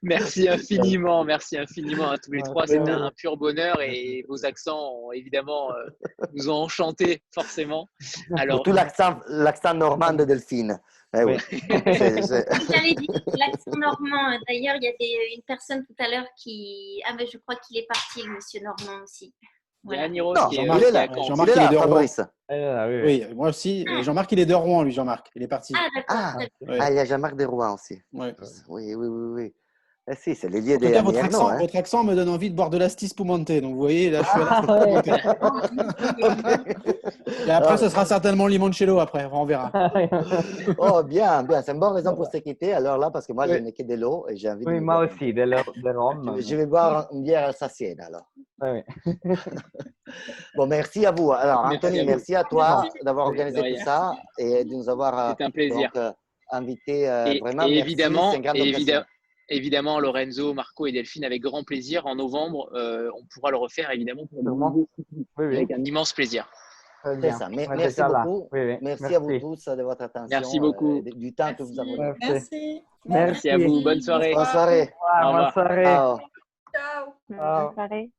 Merci infiniment à tous les trois. C'était un pur bonheur et vos accents, évidemment, nous ont enchantés, forcément. Alors, surtout l'accent normand de Delphine. Oui. J'avais dit l'accent normand. D'ailleurs, il y a une personne tout à l'heure qui… Ah, mais je crois qu'il est parti, le monsieur Normand aussi. Voilà. Non, Jean-Marc, il est de Rouen. Oui, moi aussi. Jean-Marc, il est de Rouen, lui, Jean-Marc. Il est parti. Ah, d'accord. Il y a Jean-Marc de Rouen aussi. Oui. Si, c'est les lieux des votre accent me donne envie de boire de l'astis Pumonte. Donc, vous voyez, là, je suis là. Et après, ce sera certainement limoncello après. On verra. Oh, bien. C'est une bonne raison pour se quitter. Alors là, parce que moi, je n'ai que de l'eau et j'ai envie de… Oui, moi aussi, de Rome. Je vais boire une bière alsacienne, alors. Bon, merci à vous. Alors, Anthony, merci à toi d'avoir organisé tout ça et de nous avoir invités. Vraiment, merci. Évidemment, Lorenzo, Marco et Delphine, avec grand plaisir. En novembre, on pourra le refaire, évidemment, avec un immense plaisir. C'est ça. Merci beaucoup. Merci à vous tous de votre attention. Merci beaucoup. Du temps que vous avez donné. Merci à vous. Bonne soirée. Bonne soirée. Au revoir. Bonne soirée. Ciao. Bonne soirée.